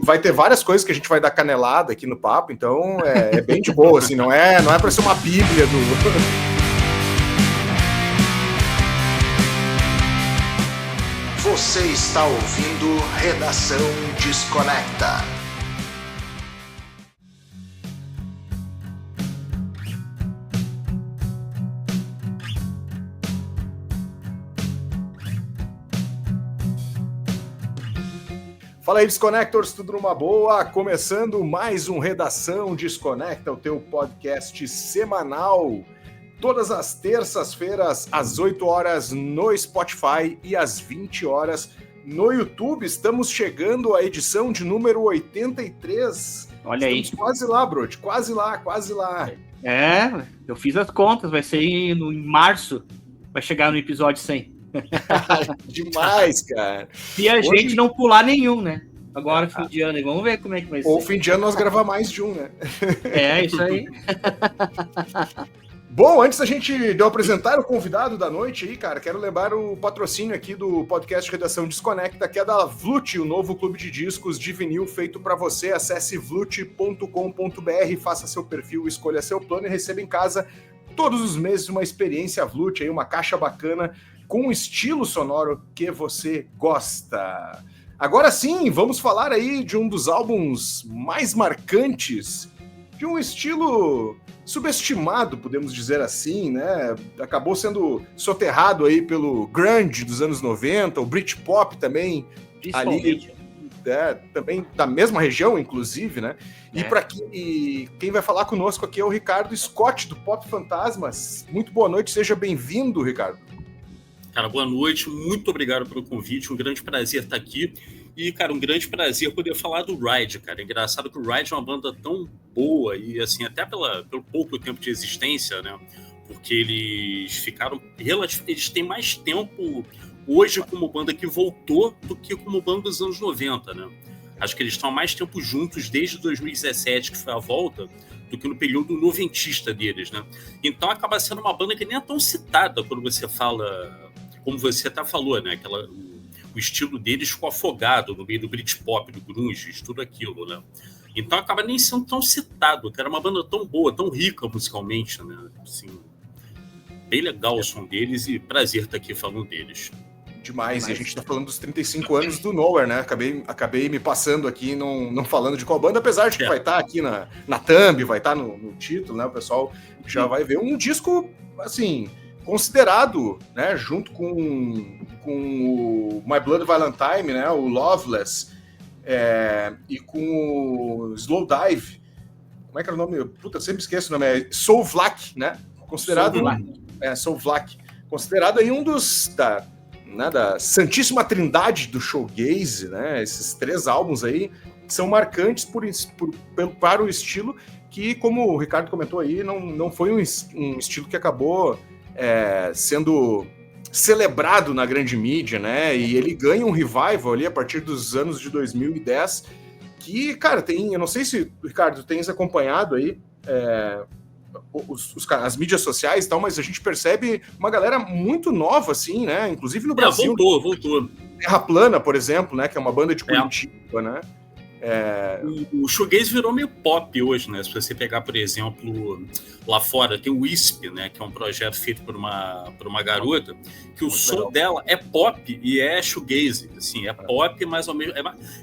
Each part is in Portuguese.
vai ter várias coisas que a gente vai dar canelada aqui no papo, então é bem de boa, assim, não é para ser uma bíblia do... Você está ouvindo Redação Desconecta. Fala aí, Desconectors, tudo numa boa? Começando mais um Redação Desconecta, o teu podcast semanal, todas as terças-feiras, às 8 horas no Spotify e às 20 horas no YouTube. Estamos chegando à edição de número 83. Olha aí. Estamos quase lá, Brody, quase lá. É, eu fiz as contas, vai ser em março, vai chegar no episódio 100. Demais, cara. Se a gente não pular nenhum, né? Agora, fim de ano, vamos ver como é que vai ser. Ou fim de ano nós gravar mais de um, né? É, isso aí. Bom, antes da gente de eu apresentar o convidado da noite aí, cara, quero lembrar o patrocínio aqui do podcast Redação Desconecta, que é da Vlut, o novo clube de discos de vinil feito para você. Acesse vlut.com.br, faça seu perfil, escolha seu plano e receba em casa todos os meses uma experiência Vlut, aí, uma caixa bacana com um estilo sonoro que você gosta. Agora sim, vamos falar aí de um dos álbuns mais marcantes, de um estilo subestimado, podemos dizer assim, né? Acabou sendo soterrado aí pelo grunge dos anos 90, o Britpop também, ali, também da mesma região, inclusive, né? E para quem vai falar conosco aqui é o Ricardo Scott, do Pop Fantasmas. Muito boa noite, seja bem-vindo, Ricardo. Cara, boa noite, muito obrigado pelo convite, um grande prazer estar aqui. E, cara, um grande prazer poder falar do Ride, cara. É engraçado que o Ride é uma banda tão boa e, assim, até pelo pouco tempo de existência, né? Porque eles têm mais tempo hoje como banda que voltou do que como banda dos anos 90, né? Acho que eles estão há mais tempo juntos desde 2017, que foi a volta, do que no período noventista deles, né? Então acaba sendo uma banda que nem é tão citada quando você fala, como você até falou, né? O estilo deles ficou afogado no meio do Britpop, do grunge, tudo aquilo, né? Então acaba nem sendo tão citado, que era uma banda tão boa, tão rica musicalmente, né? Assim, bem legal o som deles e prazer estar aqui falando deles. Demais, e a gente tá falando dos 35 anos do Nowhere, né? Acabei me passando aqui, não falando de qual banda, apesar de que vai estar aqui na thumb, vai estar no título, né? O pessoal já vai ver um disco, assim, considerado, né? Junto com o My Blood Valentine, né? O Loveless, e com o Slow Dive. Como é que era o nome? Puta, eu sempre esqueço o nome. É Soul Vlak, né? Considerado... Soul Vlak. Considerado aí um dos... da Santíssima Trindade do Shoegaze, né? Esses 3 álbuns aí são marcantes para o estilo que, como o Ricardo comentou aí, não foi um estilo que acabou sendo celebrado na grande mídia, né? E ele ganha um revival ali a partir dos anos de 2010, que, cara, eu não sei se, Ricardo, tens acompanhado aí as mídias sociais e tal, mas a gente percebe uma galera muito nova, assim, né? Inclusive no Brasil. Voltou. Terra Plana, por exemplo, né? Que é uma banda de Curitiba, né? O shoegaze virou meio pop hoje, né? Se você pegar, por exemplo, lá fora, tem o Wisp, né? Que é um projeto feito por uma garota, que o som dela é pop e é shoegaze, assim, é pop, mas ao mesmo...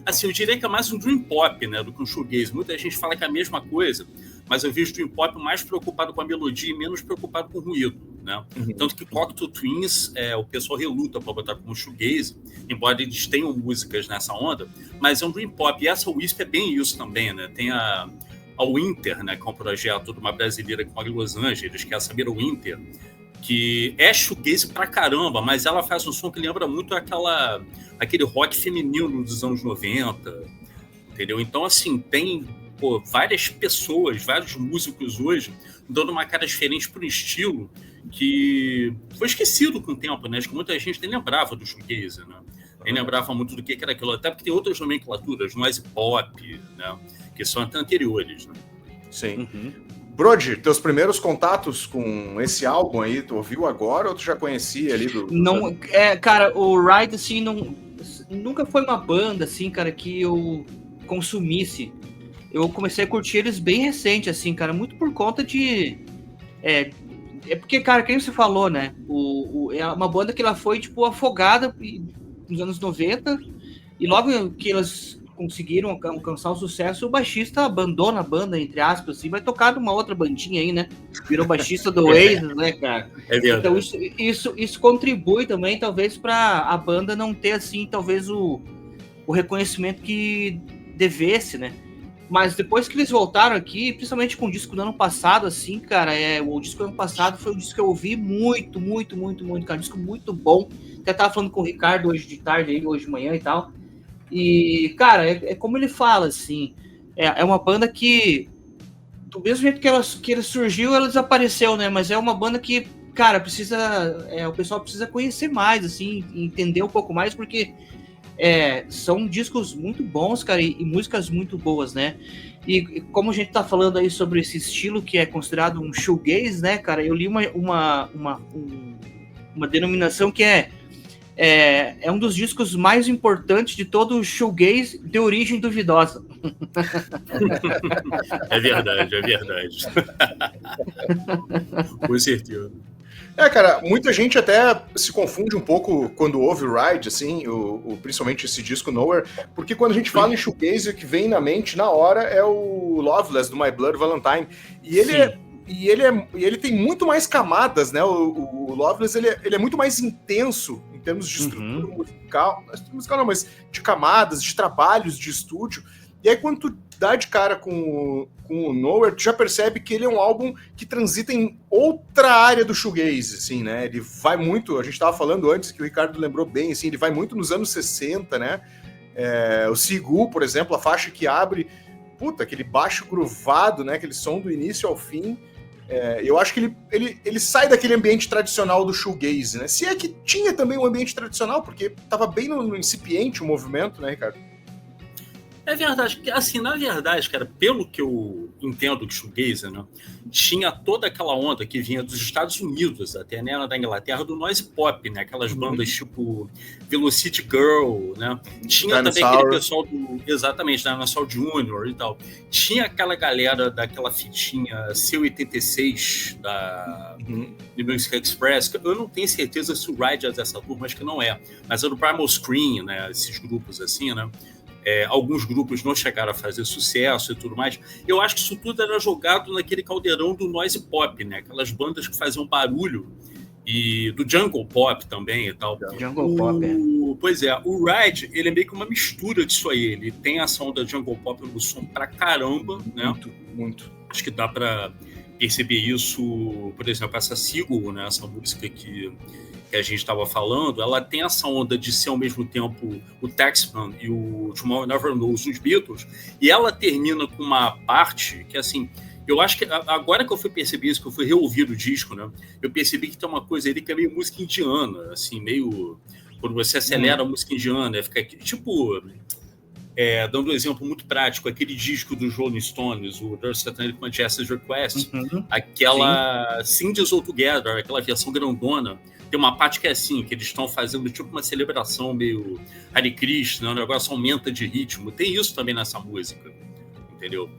assim, eu diria que é mais um dream pop, né? Do que um shoegaze. Muita gente fala que é a mesma coisa, mas eu vejo o dream pop mais preocupado com a melodia e menos preocupado com o ruído, né? Tanto que Cocteau Twins, o pessoal reluta para botar como shoegaze, embora eles tenham músicas nessa onda, mas é um dream pop. E essa Wisp é bem isso também, né? Tem a Winter, né? Que é um projeto de uma brasileira que mora em Los Angeles, que é a Samira Winter, que é shoegaze pra caramba, mas ela faz um som que lembra muito aquele rock feminino dos anos 90, entendeu? Então, assim, tem várias pessoas, vários músicos hoje dando uma cara diferente para um estilo que foi esquecido com o tempo, né? Acho que muita gente nem lembrava do shoegaze, né? Nem lembrava muito do que era aquilo, até porque tem outras nomenclaturas, noise pop, né? Que são até anteriores, né? Sim. Brody, teus primeiros contatos com esse álbum aí, tu ouviu agora ou tu já conhecia ali Cara, o Ride, assim, nunca foi uma banda, assim, cara, que eu consumisse. Eu comecei a curtir eles bem recente, assim, cara, muito por conta de... É porque, cara, quem você falou, né? É uma banda que ela foi, tipo, afogada nos anos 90, e logo que elas conseguiram alcançar o sucesso, o baixista abandona a banda, entre aspas, assim, vai tocar numa outra bandinha aí, né? Virou baixista do Oasis, né, cara? É verdade. Então isso contribui também, talvez, para a banda não ter, assim, talvez o reconhecimento que devesse, né? Mas depois que eles voltaram aqui, principalmente com o disco do ano passado, assim, cara, o disco do ano passado foi um disco que eu ouvi muito, cara, um disco muito bom. Até tava falando com o Ricardo hoje de tarde, hoje de manhã e tal. E, cara, é como ele fala, assim, é uma banda que, do mesmo jeito que ele surgiu, ela desapareceu, né? Mas é uma banda que, cara, o pessoal precisa conhecer mais, assim, entender um pouco mais, porque são discos muito bons, cara, e músicas muito boas, né? E como a gente tá falando aí sobre esse estilo que é considerado um shoegaze, né, cara? Eu li uma denominação que é um dos discos mais importantes de todo o shoegaze de origem duvidosa. É verdade. Com certeza. Cara, muita gente até se confunde um pouco quando ouve o Ride, assim, principalmente esse disco Nowhere, porque quando a gente fala em shoegaze, o que vem na mente na hora é o Loveless, do My Blood Valentine. E ele tem muito mais camadas, né? O Loveless, ele é muito mais intenso em termos de estrutura musical, mas de camadas, de trabalhos de estúdio. E aí, quando tu dá de cara com o Nowhere, tu já percebe que ele é um álbum que transita em outra área do shoegaze, assim, né? Ele vai muito, a gente estava falando antes, que o Ricardo lembrou bem, assim, ele vai muito nos anos 60, né? O Sigu, por exemplo, a faixa que abre, aquele baixo groovado, né? Aquele som do início ao fim. Eu acho que ele sai daquele ambiente tradicional do shoegaze, né? Se é que tinha também um ambiente tradicional, porque estava bem no incipiente o movimento, né, Ricardo? É verdade, assim, na verdade, cara, pelo que eu entendo de shoegaze, né, tinha toda aquela onda que vinha dos Estados Unidos, até, né, da Inglaterra, do noise pop, né, aquelas bandas tipo Velocity Girl, né, tinha também aquele pessoal exatamente, Dinosaur Jr. e tal, tinha aquela galera daquela fitinha C86 da do Music Express, que eu não tenho certeza se o Ride é dessa turma, acho que não é, mas é do Primal Scream, né, esses grupos assim, né. Alguns grupos não chegaram a fazer sucesso e tudo mais. Eu acho que isso tudo era jogado naquele caldeirão do noise pop, né? Aquelas bandas que faziam barulho, e do jungle pop também e tal. Jungle pop, Pois é, o Ride, ele é meio que uma mistura disso aí. Ele tem a ação da jungle pop no som pra caramba, né? Muito. Acho que dá pra perceber isso, por exemplo, essa Seagull, né? Essa música que a gente estava falando, ela tem essa onda de ser ao mesmo tempo o Taxman e o Tomorrow Never Knows dos Beatles, e ela termina com uma parte que, assim, eu acho que agora que eu fui perceber isso, que eu fui reouvir o disco, né, eu percebi que tem uma coisa ali que é meio música indiana, assim, meio... Quando você acelera a música indiana, fica tipo... dando um exemplo muito prático, aquele disco dos Rolling Stones, o The Satanic Majesty's Request, aquela Sing This All Together, aquela versão grandona, tem uma parte que é assim, que eles estão fazendo tipo uma celebração meio Hare Krishna, o negócio aumenta de ritmo. Tem isso também nessa música, entendeu?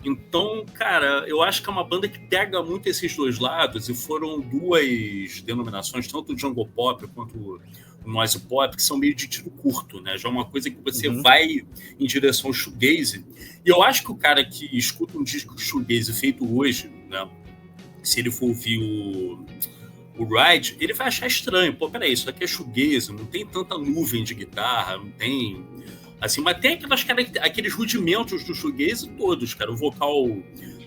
Então, cara, eu acho que é uma banda que pega muito esses dois lados, e foram duas denominações, tanto o jungle pop quanto o noise pop, que são meio de tiro curto, né? Já é uma coisa que você vai em direção ao shoegaze. E eu acho que o cara que escuta um disco de shoegaze feito hoje, né? Se ele for ouvir o Ride, ele vai achar estranho. Pô, peraí, isso aqui é shoegaze, não tem tanta nuvem de guitarra, não tem... Assim, mas tem aqueles rudimentos do shoegaze todos, cara. O vocal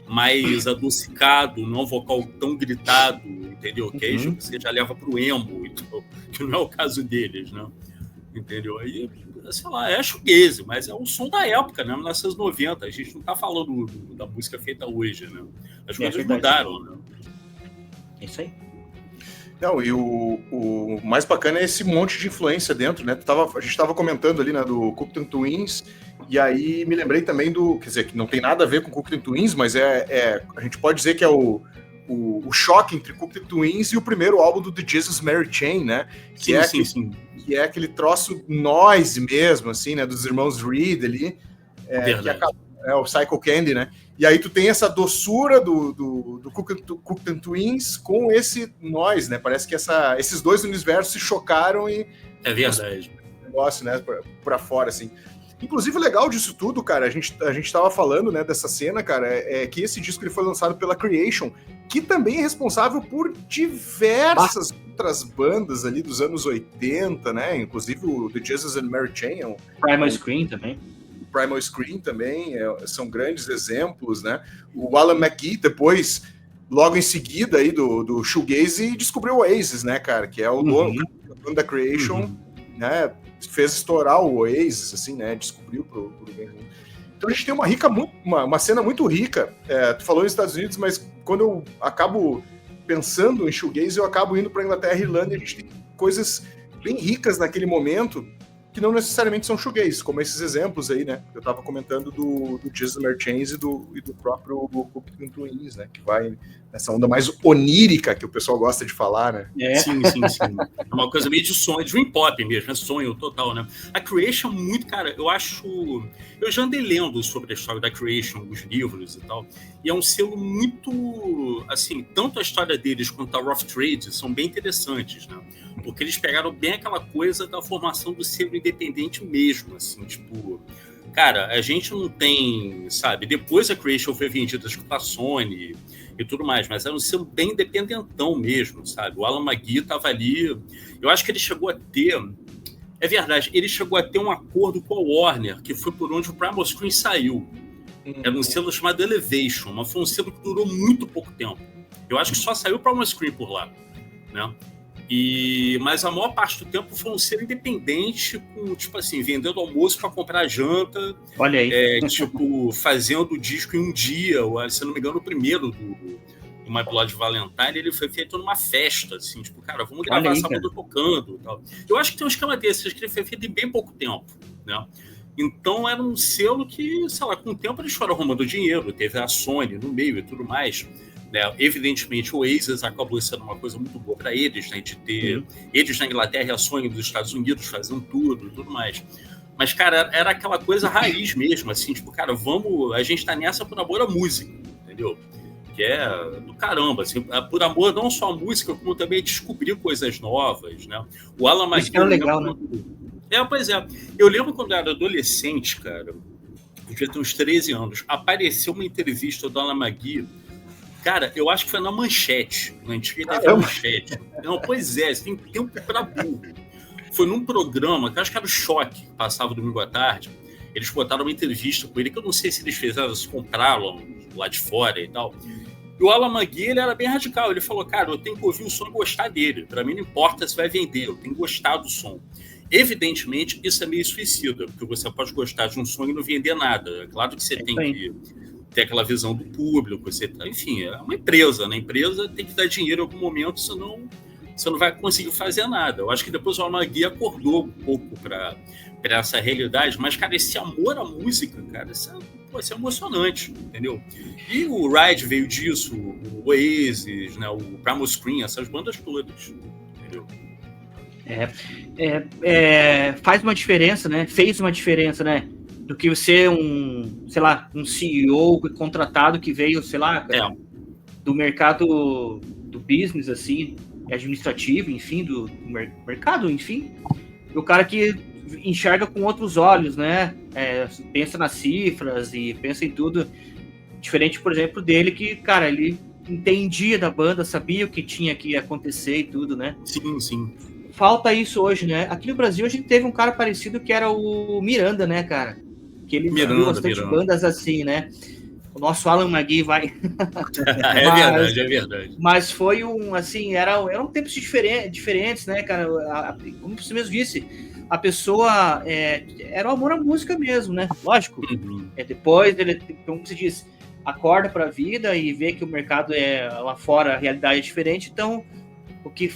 mais adocicado, não um vocal tão gritado, entendeu? Que aí você já leva pro emo, então, que não é o caso deles, né? Entendeu? Aí, sei lá, é shoegaze, mas é o som da época, né? 1990. A gente não tá falando da música feita hoje, né? As coisas mudaram, né? É isso aí. Não, e o mais bacana é esse monte de influência dentro, né? A gente estava comentando ali, né, do Cocteau Twins, e aí me lembrei também quer dizer, que não tem nada a ver com Cocteau Twins, mas a gente pode dizer que é o choque entre Cocteau Twins e o primeiro álbum do The Jesus Mary Chain, né? Que é aquele troço noise mesmo, assim, né, dos irmãos Reed ali. o Psycho Candy, né? E aí tu tem essa doçura do Cooking Twins com esse Noise, né? Parece que esses dois universos se chocaram e... É verdade. Negócio, né? Pra fora, assim. Inclusive, o legal disso tudo, cara, a gente tava falando, né, dessa cena, cara, é que esse disco ele foi lançado pela Creation, que também é responsável por diversas outras bandas ali dos anos 80, né? Inclusive o The Jesus and Mary Chain. Primal Scream também. Primal Scream também, são grandes exemplos, né? O Alan McGee, depois, logo em seguida aí do Shoegaze, descobriu o Oasis, né, cara? Que é o dono da Creation, né? Fez estourar o Oasis, assim, né? Descobriu pro bem ruim. Então a gente tem uma cena muito rica. Tu falou nos Estados Unidos, mas quando eu acabo pensando em Shoegaze, eu acabo indo para Inglaterra e Irlanda, e a gente tem coisas bem ricas naquele momento, que não necessariamente são shoegaze, como esses exemplos aí, né? Eu tava comentando do Jesus and Mary Chain e do próprio Cooking Twins, né? Que vai nessa onda mais onírica que o pessoal gosta de falar, né? Sim. É uma coisa meio de sonho, dream pop mesmo, é sonho total, né? A Creation, muito, cara, eu já andei lendo sobre a história da Creation, os livros e tal, e é um selo muito, assim, tanto a história deles quanto a Rough Trade são bem interessantes, né? Porque eles pegaram bem aquela coisa da formação do selo independente mesmo, assim, tipo... Cara, a gente não tem, sabe... Depois a Creation foi vendida para a Sony e tudo mais, mas era um selo bem independentão mesmo, sabe? O Alan McGee estava ali... Eu acho que ele chegou a ter... É verdade, ele chegou a ter um acordo com a Warner, que foi por onde o Primal Scream saiu. Era um selo chamado Elevation, mas foi um selo que durou muito pouco tempo. Eu acho que só saiu o Primal Scream por lá, né? Mas a maior parte do tempo foi um selo independente, com, tipo assim, vendendo almoço para comprar janta. Olha aí. Tipo, fazendo o disco em um dia. Se não me engano, o primeiro do My Blood Valentine, ele foi feito numa festa, assim, tipo, cara, vamos gravar essa banda tocando e tal. Eu acho que tem um esquema desse, acho que ele foi feito em bem pouco tempo, né? Então era um selo que, sei lá, com o tempo eles foram arrumando dinheiro, teve a Sony no meio e tudo mais. Né? Evidentemente, o Oasis acabou sendo uma coisa muito boa para eles, né? De ter eles na Inglaterra e a Sony dos Estados Unidos fazendo tudo e tudo mais. Mas, cara, era aquela coisa raiz mesmo, assim, tipo, cara, a gente tá nessa por amor à música, entendeu? Que é do caramba, assim, por amor não só à música, como também descobrir coisas novas, né? O Alan McGee... Isso é legal, né? Pois é. Eu lembro quando eu era adolescente, cara, eu devia ter uns 13 anos, apareceu uma entrevista do Alan McGee. Cara, eu acho que foi na Manchete, na antiga TV Manchete. Não, pois é, você tem tempo pra burro. Foi num programa, que eu acho que era o Choque, que passava domingo à tarde. Eles botaram uma entrevista com ele, que eu não sei se eles fizeram, se compraram lá de fora e tal. E o Alan McGee, ele era bem radical. Ele falou, cara, eu tenho que ouvir o som e gostar dele. Pra mim não importa se vai vender, eu tenho que gostar do som. Evidentemente, isso é meio suicida, porque você pode gostar de um som e não vender nada. É claro que você tem que ter aquela visão do público, enfim, é uma empresa, né? A empresa tem que dar dinheiro em algum momento, senão você não vai conseguir fazer nada. Eu acho que depois o Alan McGee acordou um pouco para essa realidade, mas, cara, esse amor à música, cara, isso é emocionante, entendeu? E o Ride veio disso, o Oasis, né? O Primal Scream, essas bandas todas, entendeu? Faz uma diferença, né? Fez uma diferença, né? Do que você um CEO contratado que veio, sei lá, do mercado do business, assim, administrativo, enfim, do mercado, enfim. E o cara que enxerga com outros olhos, né? Pensa nas cifras e pensa em tudo. Diferente, por exemplo, dele que, cara, ele entendia da banda, sabia o que tinha que acontecer e tudo, né? Sim. Falta isso hoje, né? Aqui no Brasil a gente teve um cara parecido que era o Miranda, né, cara? Que ele viu bastante bandas assim, né? O nosso Alan McGee vai... É verdade. Mas foi eram tempos diferentes, né, cara? Como você mesmo disse, a pessoa era o amor à música mesmo, né? Lógico. Depois ele, como se diz, acorda para a vida e vê que o mercado lá fora, a realidade é diferente, então o que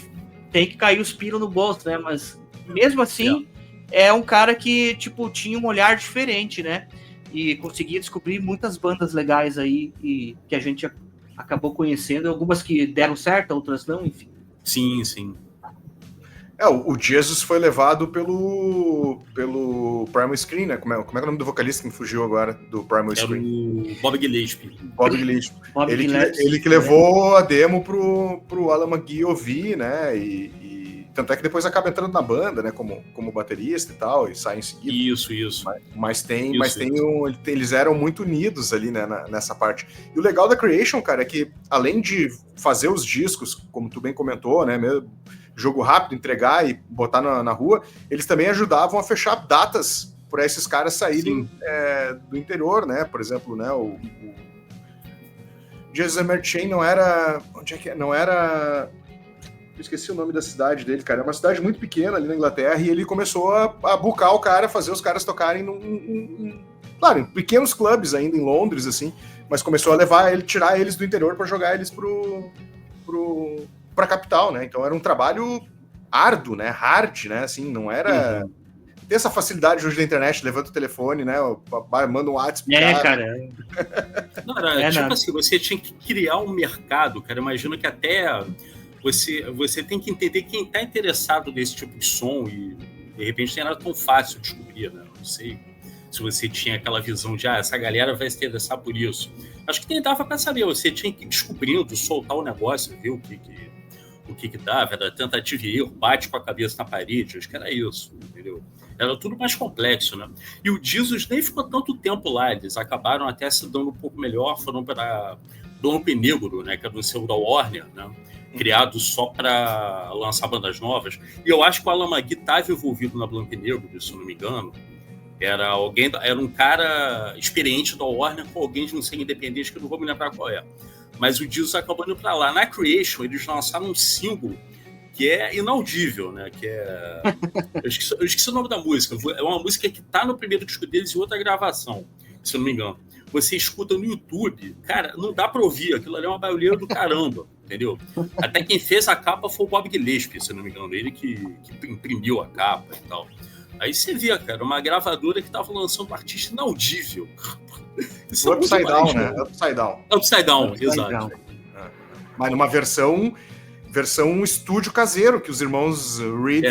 tem que cair os pilos no bolso, né? Mas mesmo assim, é um cara que, tipo, tinha um olhar diferente, né? E conseguia descobrir muitas bandas legais aí e que a gente acabou conhecendo, algumas que deram certo, outras não, enfim. Sim. O Jesus foi levado pelo Primal Screen, né? Como é o nome do vocalista que me fugiu agora, do Primal Screen? Era o Bob Gillespie. Bob Gillespie. Ele que levou a demo pro Alan McGee ouvir, né? E tanto é que depois acaba entrando na banda, né? Como baterista e tal, e sai em seguida. Isso. Eles eram muito unidos ali, né? Nessa parte. E o legal da Creation, cara, é que além de fazer os discos, como tu bem comentou, né? Mesmo, jogo rápido, entregar e botar na rua, eles também ajudavam a fechar datas para esses caras saírem do interior, né? Por exemplo, né? O Jesus Chain não era... Onde é que é? Não era... Eu esqueci o nome da cidade dele, cara. É uma cidade muito pequena ali na Inglaterra e ele começou a bucar o cara, fazer os caras tocarem claro, em pequenos clubes ainda em Londres, assim, mas começou a tirar eles do interior para jogar eles pra capital, né? Então era um trabalho árduo, né? Hard, né? Assim, não era... Tem essa facilidade hoje da internet, levanta o telefone, né? Manda um WhatsApp. Cara. Não, era tipo assim, você tinha que criar um mercado, cara. Imagina que até você tem que entender quem está interessado nesse tipo de som e, de repente, não era tão fácil descobrir, né? Não sei se você tinha aquela visão de, essa galera vai se interessar por isso. Acho que nem dava para saber, você tinha que ir descobrindo, soltar o negócio, ver o que dava, era tentativa e erro, bate com a cabeça na parede, acho que era isso, entendeu? Era tudo mais complexo, né? E o Jesus nem ficou tanto tempo lá, eles acabaram até se dando um pouco melhor, foram para Blanco e Negro, né, que era um selo da Warner, né? Criado só para lançar bandas novas. E eu acho que o Alan McGee estava envolvido na Blanco e Negro, se eu não me engano. Era um cara experiente da Warner com alguém de um selo independente que eu não vou me lembrar qual é. Mas o Jesus acabou indo para lá. Na Creation, eles lançaram um single que é inaudível, né? Que é... eu esqueci o nome da música. É uma música que tá no primeiro disco deles e outra gravação, se eu não me engano. Você escuta no YouTube, cara, não dá pra ouvir. Aquilo ali é uma barulheira do caramba, entendeu? Até quem fez a capa foi o Bob Gillespie, se eu não me engano. Ele que imprimiu a capa e tal. Aí você via, cara, uma gravadora que tava lançando um artista inaudível. O Upside Down, né? Upside Down, exato. Mas numa versão estúdio caseiro, que os irmãos Reed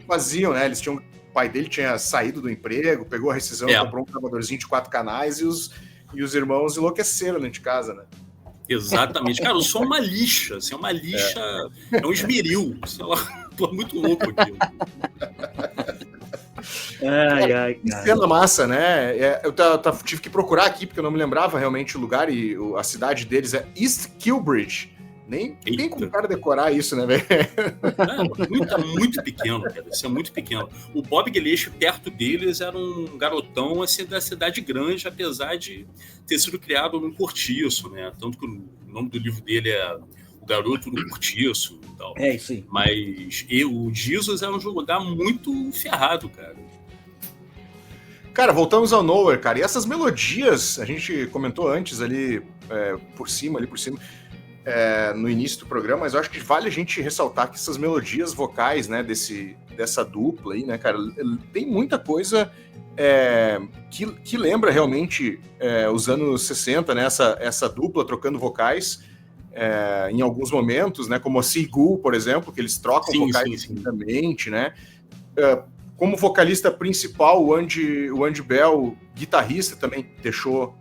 faziam, né? Eles tinham... O pai dele tinha saído do emprego, pegou a rescisão, comprou um gravadorzinho de 4 canais e os irmãos enlouqueceram dentro de casa, né? Exatamente. Cara, o som é uma lixa, assim, é um esmeril, sei lá, tô muito louco aqui. Que cena massa, né? Eu tive que procurar aqui, porque eu não me lembrava realmente o lugar, e a cidade deles é East Kilbridge. Nem tem como o cara decorar isso, né, velho? Muito pequeno, cara. Isso é muito pequeno. O Bob Gillespie, perto deles, era um garotão assim, da cidade grande, apesar de ter sido criado num cortiço, né? Tanto que o nome do livro dele é O Garoto do Cortiço e tal. É isso aí. Mas o Jesus era um lugar muito ferrado, cara. Cara, voltamos ao Nowhere, cara. E essas melodias, a gente comentou antes ali, por cima, no início do programa, mas eu acho que vale a gente ressaltar que essas melodias vocais, né, dessa dupla aí, né, cara, tem muita coisa que lembra realmente os anos 60, né, essa dupla trocando vocais em alguns momentos, né, como a Seagull, por exemplo, que eles trocam vocais infinitamente, né. Como vocalista principal, o Andy Bell, guitarrista, também deixou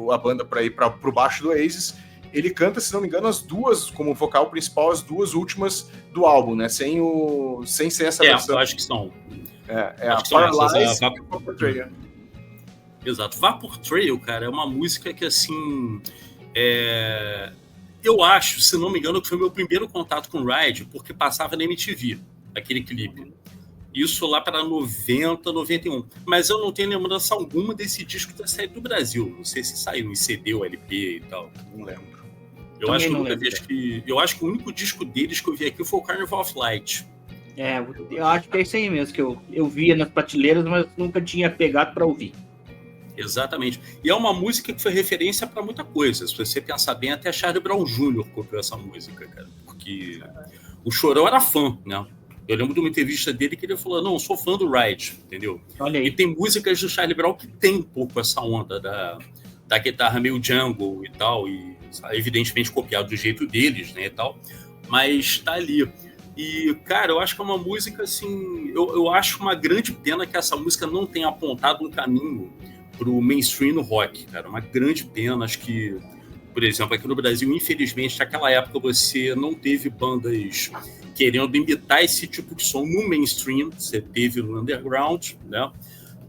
a banda para ir para o baixo do Oasis. Ele canta, se não me engano, as duas, como vocal principal, as duas últimas do álbum, né? Sem ser essa versão. Eu acho que são. A Paralyze e a Vapor Trail. Exato. Vapor Trail, cara, é uma música que, assim... Eu acho, se não me engano, que foi meu primeiro contato com o Ride, porque passava na MTV, aquele clipe. Isso lá para 90, 91. Mas eu não tenho lembrança alguma desse disco ter saído do Brasil. Não sei se saiu em CD ou LP e tal. Não lembro. Eu acho que o único disco deles que eu vi aqui foi o Carnival of Light. Eu acho que é isso aí mesmo, que eu via nas prateleiras, mas nunca tinha pegado para ouvir. Exatamente. E é uma música que foi referência para muita coisa. Se você pensar bem, até Charlie Brown Jr. copiou essa música, cara. Porque o Chorão era fã, né? Eu lembro de uma entrevista dele que ele falou, não, eu sou fã do Ride, entendeu? Olha aí. E tem músicas do Charlie Brown que tem um pouco essa onda da guitarra meio jungle e tal, e evidentemente copiado do jeito deles, né, e tal, mas tá ali. E, cara, eu acho que é uma música, assim... Eu acho uma grande pena que essa música não tenha apontado um caminho pro mainstream no rock, cara. Uma grande pena. Acho que, por exemplo, aqui no Brasil, infelizmente, naquela época você não teve bandas querendo imitar esse tipo de som no mainstream. Você teve no underground, né?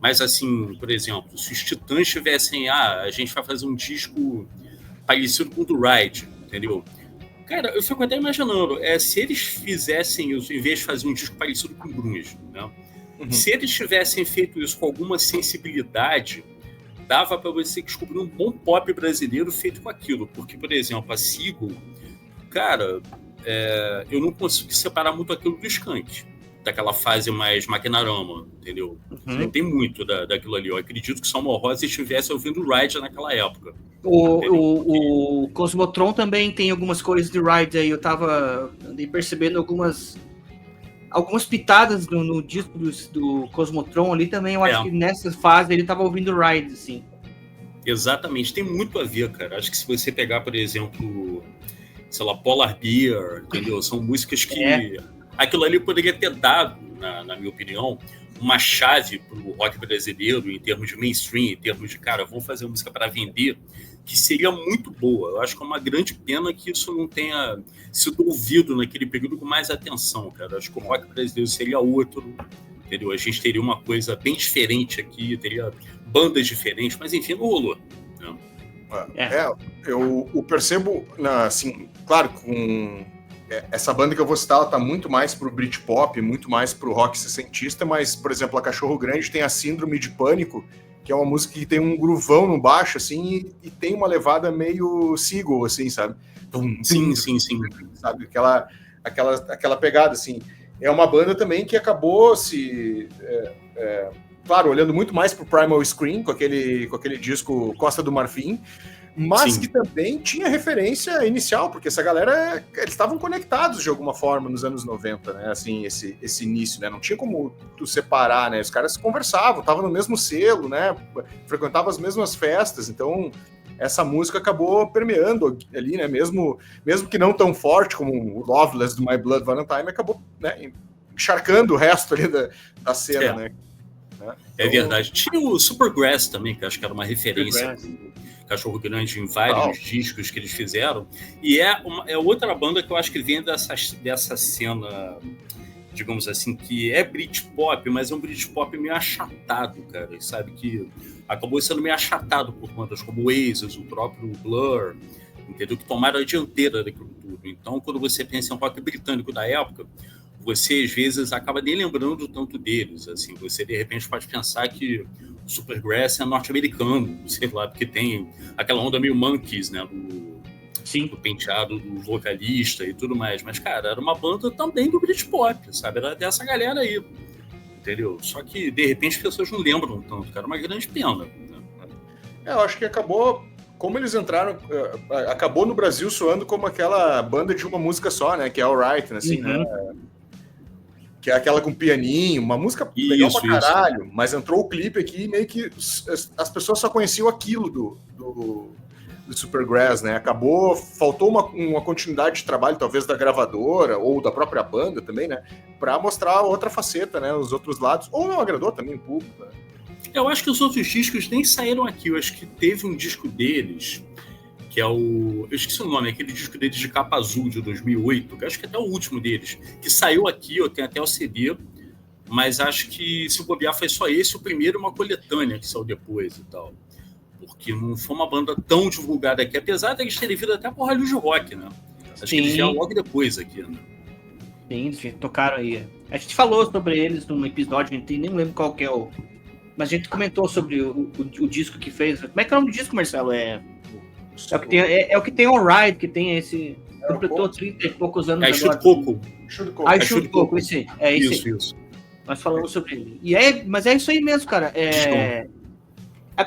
Mas, assim, por exemplo, se os Titãs tivessem... a gente vai fazer um disco parecido com o do Ride, entendeu? Cara, eu fico até imaginando, se eles fizessem isso, em vez de fazer um disco parecido com o Grunge, né? Se eles tivessem feito isso com alguma sensibilidade, dava para você descobrir um bom pop brasileiro feito com aquilo. Porque, por exemplo, a Seagull, cara, eu não consigo separar muito aquilo do Skank, daquela fase mais Maquinarama, entendeu? Tem muito daquilo ali. Eu acredito que Salmo Rosa estivesse ouvindo o Ride naquela época. O Cosmotron também tem algumas coisas de Ride aí. Eu tava percebendo algumas pitadas no disco do Cosmotron ali também. Eu acho que nessa fase ele tava ouvindo Ride, assim. Exatamente, tem muito a ver, cara. Acho que se você pegar, por exemplo, sei lá, Polar Bear, entendeu? São músicas que... Aquilo ali poderia ter dado, na minha opinião, uma chave pro rock brasileiro em termos de mainstream, em termos de, cara, vamos fazer música para vender, que seria muito boa. Eu acho que é uma grande pena que isso não tenha sido ouvido naquele período com mais atenção, cara. Acho que o rock brasileiro seria outro, entendeu? A gente teria uma coisa bem diferente aqui, teria bandas diferentes, mas enfim, não rolou. Né? Eu percebo, assim, claro, com essa banda que eu vou citar, ela tá muito mais pro Britpop, muito mais pro rock sessentista, mas, por exemplo, a Cachorro Grande tem a Síndrome de Pânico, que é uma música que tem um groovão no baixo, assim, e tem uma levada meio Seagull, assim, sabe? Sim. Sabe? Aquela pegada, assim. É uma banda também que acabou se... claro, olhando muito mais pro Primal Scream, com aquele disco Costa do Marfim, mas que também tinha referência inicial, porque essa galera, eles estavam conectados de alguma forma nos anos 90, né, assim, esse início, né, não tinha como tu separar, né, os caras conversavam, estavam no mesmo selo, né, frequentavam as mesmas festas, então essa música acabou permeando ali, né, mesmo que não tão forte como o Loveless do My Blood Valentine, acabou, né, encharcando o resto ali da cena, né. É verdade. Tinha o Supergrass também, que acho que era uma referência Cachorro Grande em vários discos que eles fizeram. E é outra banda que eu acho que vem dessa cena, digamos assim, que é Britpop, mas é um Britpop meio achatado, cara. Sabe, que acabou sendo meio achatado por bandas como o Oasis, o próprio Blur, entendeu? Que tomaram a dianteira daquilo tudo. Então, quando você pensa em rock britânico da época, você às vezes acaba nem lembrando tanto deles, assim, você de repente pode pensar que o Supergrass é norte-americano, sei lá, porque tem aquela onda meio Monkees, né, do penteado do vocalista e tudo mais, mas, cara, era uma banda também do Britpop, sabe, era dessa galera aí, entendeu? Só que, de repente, as pessoas não lembram tanto, cara, uma grande pena. Né? Eu acho que acabou, como eles entraram, acabou no Brasil soando como aquela banda de uma música só, né, que é Alright, assim, né, que é aquela com pianinho, uma música legal pra caralho, mas entrou o clipe aqui e meio que as pessoas só conheciam aquilo do Supergrass, né? Faltou uma continuidade de trabalho, talvez da gravadora ou da própria banda também, né? Pra mostrar outra faceta, né? Os outros lados, ou não agradou também o público, né? Eu acho que os outros discos nem saíram aqui, eu acho que teve um disco deles, que é eu esqueci o nome, aquele disco deles de capa azul de 2008, que acho que até o último deles, que saiu aqui, eu tenho até o CD, mas acho que se bobear foi só esse, o primeiro, uma coletânea que saiu depois e tal, porque não foi uma banda tão divulgada aqui, apesar de eles terem vindo até por Hollywood Rock, né? Acho que eles vieram logo depois aqui, né? Sim, tocaram aí. A gente falou sobre eles num episódio, a gente nem lembro qual que é o... Mas a gente comentou sobre o disco que fez. Como é que é o nome do disco, Marcelo? É o que tem on Ride, que tem esse... completou 30 e poucos anos agora. Chute Coco. Isso aí. É isso. Nós falamos sobre ele. Mas é isso aí mesmo, cara. É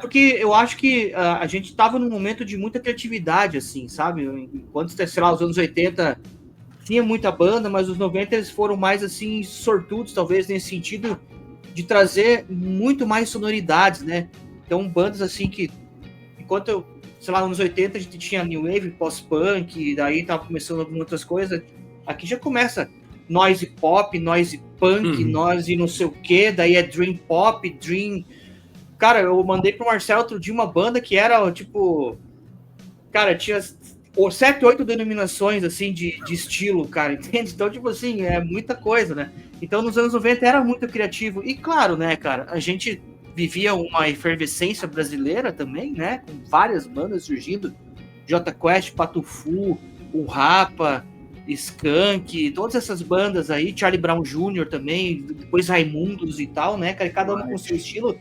porque eu acho que a gente tava num momento de muita criatividade, assim, sabe? Enquanto, sei lá, os anos 80 tinha muita banda, mas os 90 eles foram mais, assim, sortudos, talvez, nesse sentido de trazer muito mais sonoridades, né? Então, bandas, assim, que... Enquanto sei lá, nos anos 80 a gente tinha New Wave, pós-punk, e daí tava começando algumas outras coisas. Aqui já começa noise pop, noise punk, noise não sei o que, daí é dream pop, dream... Cara, eu mandei pro Marcelo outro dia uma banda que era, tipo... Cara, tinha 7, 8 denominações, assim, de estilo, cara, entende? Então, tipo assim, é muita coisa, né? Então, nos anos 90 era muito criativo. E claro, né, cara, a gente vivia uma efervescência brasileira também, né? Com várias bandas surgindo. Jota Quest, Patufu, o Rapa, Skank, todas essas bandas aí, Charlie Brown Jr. também, depois Raimundos e tal, né, cara? Cada uma com seu estilo.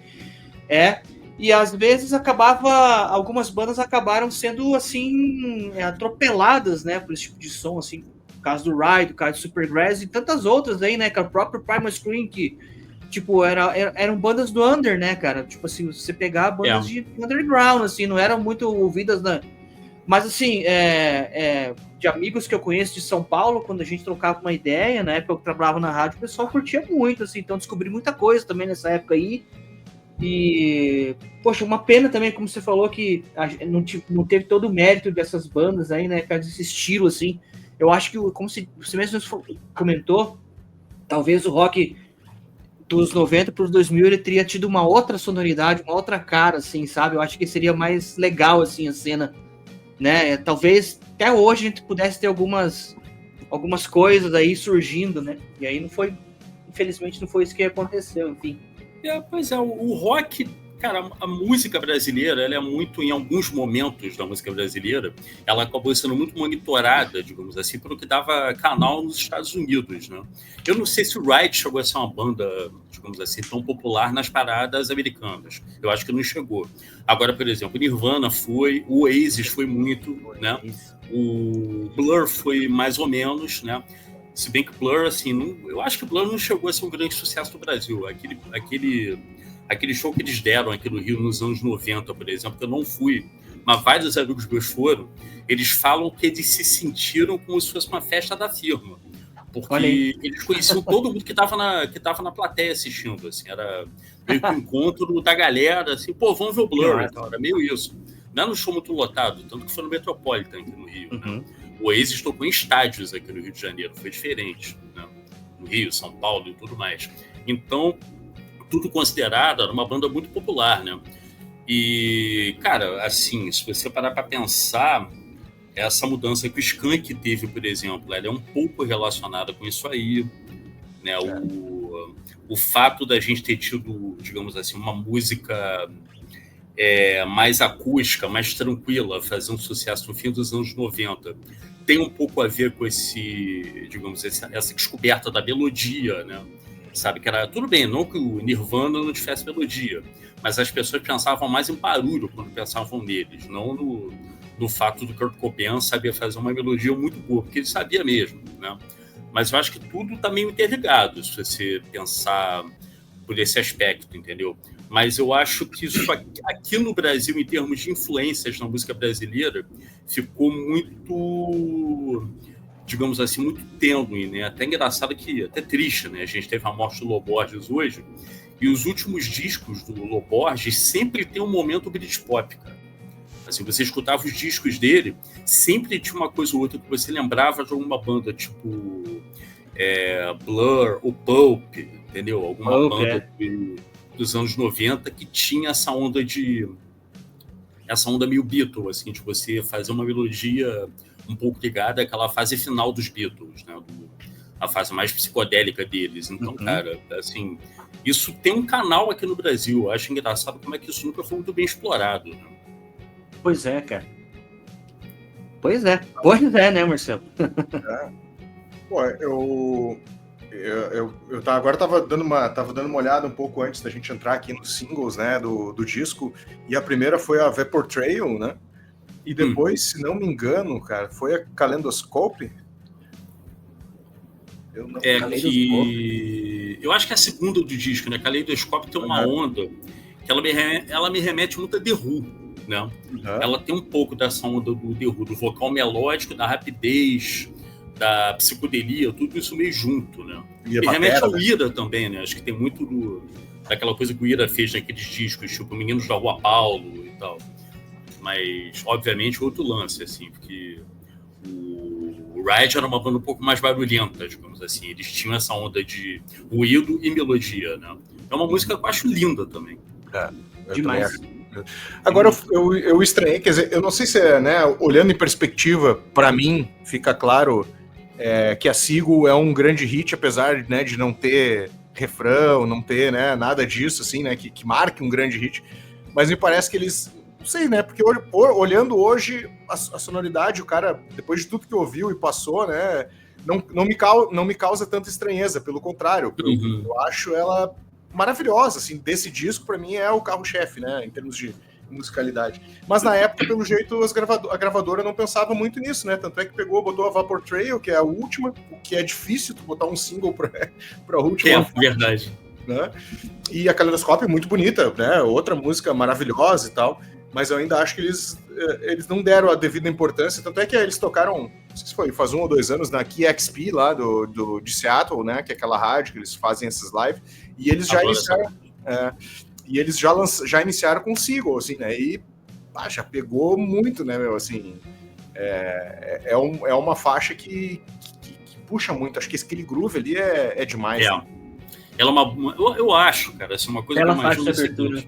E às vezes algumas bandas acabaram sendo, assim, atropeladas, né, por esse tipo de som, assim, no caso do Ride, no caso do Supergrass e tantas outras aí, né, que o próprio Primal Scream, que, tipo, eram bandas do under, né, cara? Tipo assim, você pegar bandas de underground, assim, não eram muito ouvidas na... Mas, assim, de amigos que eu conheço de São Paulo, quando a gente trocava uma ideia, na época eu trabalhava na rádio, o pessoal curtia muito, assim, então descobri muita coisa também nessa época aí. E, poxa, uma pena também, como você falou, que não teve todo o mérito dessas bandas aí, né, desse estilo, assim. Eu acho que, como você mesmo comentou, talvez o rock dos 90 para os 2000 ele teria tido uma outra sonoridade, uma outra cara, assim, sabe? Eu acho que seria mais legal, assim, a cena, né? Talvez até hoje a gente pudesse ter algumas coisas aí surgindo, né? E aí infelizmente não foi isso que aconteceu, enfim. Pois é, o rock, cara, a música brasileira, ela é muito, em alguns momentos da música brasileira, ela acabou sendo muito monitorada, digamos assim, pelo que dava canal nos Estados Unidos, né? Eu não sei se o Ride chegou a ser uma banda, digamos assim, tão popular nas paradas americanas. Eu acho que não chegou. Agora, por exemplo, o Nirvana foi, o Oasis foi muito, né? O Blur foi mais ou menos, né? Se bem que Blur, assim, eu acho que Blur não chegou a ser um grande sucesso no Brasil. Aquele show que eles deram aqui no Rio nos anos 90, por exemplo, que eu não fui, mas vários amigos meus foram, eles falam que eles se sentiram como se fosse uma festa da firma. Porque eles conheciam todo mundo que estava na plateia assistindo, assim, era meio que um encontro da galera, assim, pô, vamos ver o Blur, então, era meio isso. Não era um show muito lotado, tanto que foi no Metropolitan aqui no Rio, né? O Oasis tocou em estádios aqui no Rio de Janeiro, foi diferente, né? No Rio, São Paulo e tudo mais. Então, tudo considerado, era uma banda muito popular, né? E, cara, assim, se você parar para pensar, essa mudança que o Skank teve, por exemplo, ela é um pouco relacionada com isso aí, né? O fato da gente ter tido, digamos assim, uma música mais acústica, mais tranquila, fazendo sucesso no fim dos anos 90, tem um pouco a ver com digamos, essa descoberta da melodia, né? Sabe, que era tudo bem, não que o Nirvana não tivesse melodia, mas as pessoas pensavam mais em barulho quando pensavam neles, não no fato do Kurt Cobain saber fazer uma melodia muito boa, porque ele sabia mesmo, né? Mas eu acho que tudo está meio interligado, se você pensar por esse aspecto, entendeu? Mas eu acho que isso aqui no Brasil, em termos de influências na música brasileira, ficou muito, digamos assim, muito tênue, né? Até engraçado até triste, né? A gente teve a morte do Lô Borges hoje, e os últimos discos do Lô Borges sempre tem um momento Britpop, cara. Assim, você escutava os discos dele, sempre tinha uma coisa ou outra que você lembrava de alguma banda, tipo Blur ou Pulp, entendeu? Alguma banda dos anos 90 que tinha essa onda meio Beatles, assim, de você fazer uma melodia um pouco ligada àquela fase final dos Beatles, né? A fase mais psicodélica deles. Então, cara, assim, isso tem um canal aqui no Brasil. Eu acho engraçado como é que isso nunca foi muito bem explorado, né? Pois é, cara. Pois é, né, Marcelo? Pô, eu agora tava dando uma olhada um pouco antes da gente entrar aqui nos singles, né, do disco, e a primeira foi a Vapor Trail, né? E depois, se não me engano, cara, foi a Kaleidoscope. Eu acho que é a segunda do disco, né? Kaleidoscope tem uma onda que ela me remete muito a The Who, né? Ela tem um pouco dessa onda do The Who, do vocal melódico, da rapidez, da psicodelia, tudo isso meio junto, né? E remete ao Ira também, né? Acho que tem muito daquela coisa que o Ira fez naqueles discos, tipo Meninos da Rua Paulo e tal. Mas, obviamente, outro lance, assim, porque O Ride era uma banda um pouco mais barulhenta, digamos assim. Eles tinham essa onda de ruído e melodia, né? É uma música que eu acho linda também. Demais. Agora, eu estranhei, quer dizer, eu não sei se é, né, olhando em perspectiva, para mim, fica claro que a Seagull é um grande hit, apesar, né, de não ter refrão, não ter, né, nada disso, assim, né, que marque um grande hit, mas me parece que eles, não sei, né, porque olhando hoje a sonoridade, o cara, depois de tudo que ouviu e passou, né, não me causa tanta estranheza, pelo contrário, eu acho ela maravilhosa, assim, desse disco, pra mim é o carro-chefe, né, em termos de musicalidade. Mas na época, pelo jeito, a gravadora não pensava muito nisso, né, tanto é que botou a Vapor Trail, que é a última, o que é difícil tu botar um single pra última. É verdade. Né? E a Caleidoscópio é muito bonita, né, outra música maravilhosa e tal, mas eu ainda acho que eles não deram a devida importância, tanto é que eles tocaram, não sei se foi faz 1 ou 2 anos, na KXP lá de Seattle, né, que é aquela rádio que eles fazem essas lives, e eles já iniciaram, já iniciaram com Seagull, assim, né, e já pegou muito, né, meu, assim, é uma faixa que puxa muito, acho que aquele groove ali é demais. Né? Ela é uma, eu acho, cara, assim, uma coisa Bela que eu faixa de imagino abertura.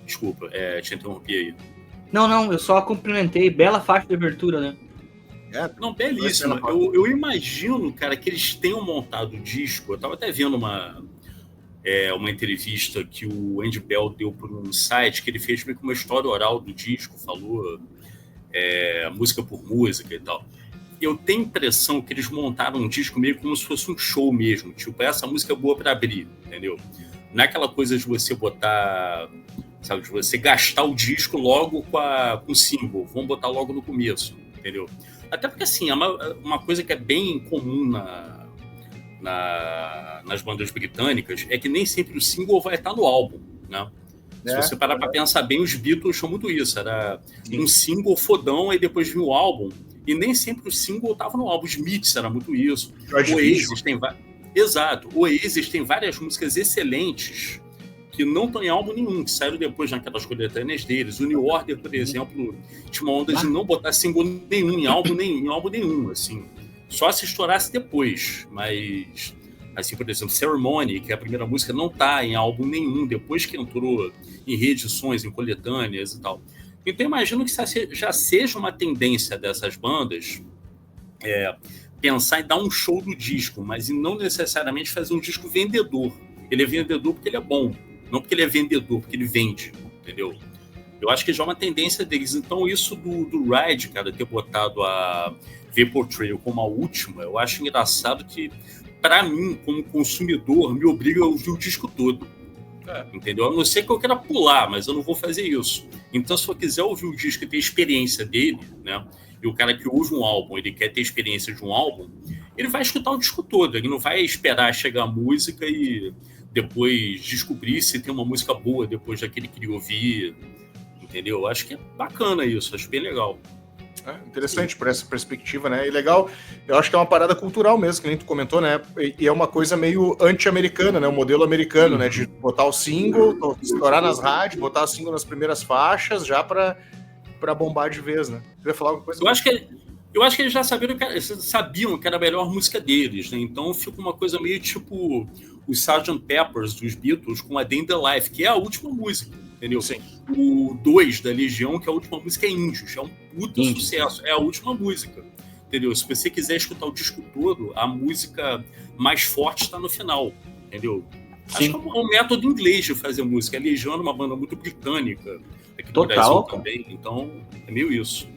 Desculpa, te interrompi aí. Não, eu só cumprimentei. Bela faixa de abertura, né? Não, belíssima. Eu imagino, cara, que eles tenham montado o disco. Eu tava até vendo uma entrevista que o Andy Bell deu por um site que ele fez meio que uma história oral do disco, falou música por música e tal. Eu tenho a impressão que eles montaram um disco meio como se fosse um show mesmo. Tipo, essa música é boa para abrir, entendeu? Não é aquela coisa de você botar, sabe, de você gastar o disco logo com o single. Vamos botar logo no começo, entendeu? Até porque, assim, é uma coisa que é bem comum nas bandas britânicas é que nem sempre o single vai estar no álbum, né? Se você parar para pensar bem, os Beatles tinham muito isso. Era um single fodão, aí depois vinha o álbum. E nem sempre o single estava no álbum. Smiths era muito isso. O Oasis tem Exato. O Oasis tem várias músicas excelentes que não estão em álbum nenhum, que saíram depois naquelas coletâneas deles. O New Order, por exemplo, tinha uma onda de não botar single nenhum em álbum nenhum, assim. Só se estourasse depois. Mas, assim, por exemplo, Ceremony, que é a primeira música, não está em álbum nenhum, depois que entrou em reedições, em coletâneas e tal. Então, imagino que já seja uma tendência dessas bandas pensar em dar um show do disco, mas em não necessariamente fazer um disco vendedor. Ele é vendedor porque ele é bom, não porque ele é vendedor, porque ele vende, entendeu? Eu acho que já é uma tendência deles. Então, isso do Ride, cara, ter botado a Vapor Trail como a última, eu acho engraçado que, para mim, como consumidor, me obriga a ouvir o disco todo. Entendeu? A não ser que eu queira pular, mas eu não vou fazer isso. Então, se eu quiser ouvir o disco e ter experiência dele, né? E o cara que ouve um álbum, ele quer ter experiência de um álbum, ele vai escutar o disco todo. Ele não vai esperar chegar a música e depois descobrir se tem uma música boa depois daquele que ele ouvir. Entendeu? Eu acho que é bacana isso, acho bem legal. Interessante por essa perspectiva, né? E legal, eu acho que é uma parada cultural mesmo, que nem tu comentou, né? E é uma coisa meio anti-americana, né? O modelo americano, né? De botar o single, estourar nas rádios, botar o single nas primeiras faixas, já pra bombar de vez, né? Você ia falar alguma coisa? Eu acho que eles já sabiam que era a melhor música deles, né? Então fica uma coisa meio tipo os Sgt. Peppers dos Beatles com a Day in the Life, que é a última música, entendeu? Sim. O 2 da Legião, que é a última música, é Índios, é um puta sucesso, é a última música, entendeu? Se você quiser escutar o disco todo, a música mais forte está no final, entendeu? Sim. Acho que é um método inglês de fazer música. A Legião é uma banda muito britânica, aqui no Brasil também, então é meio isso.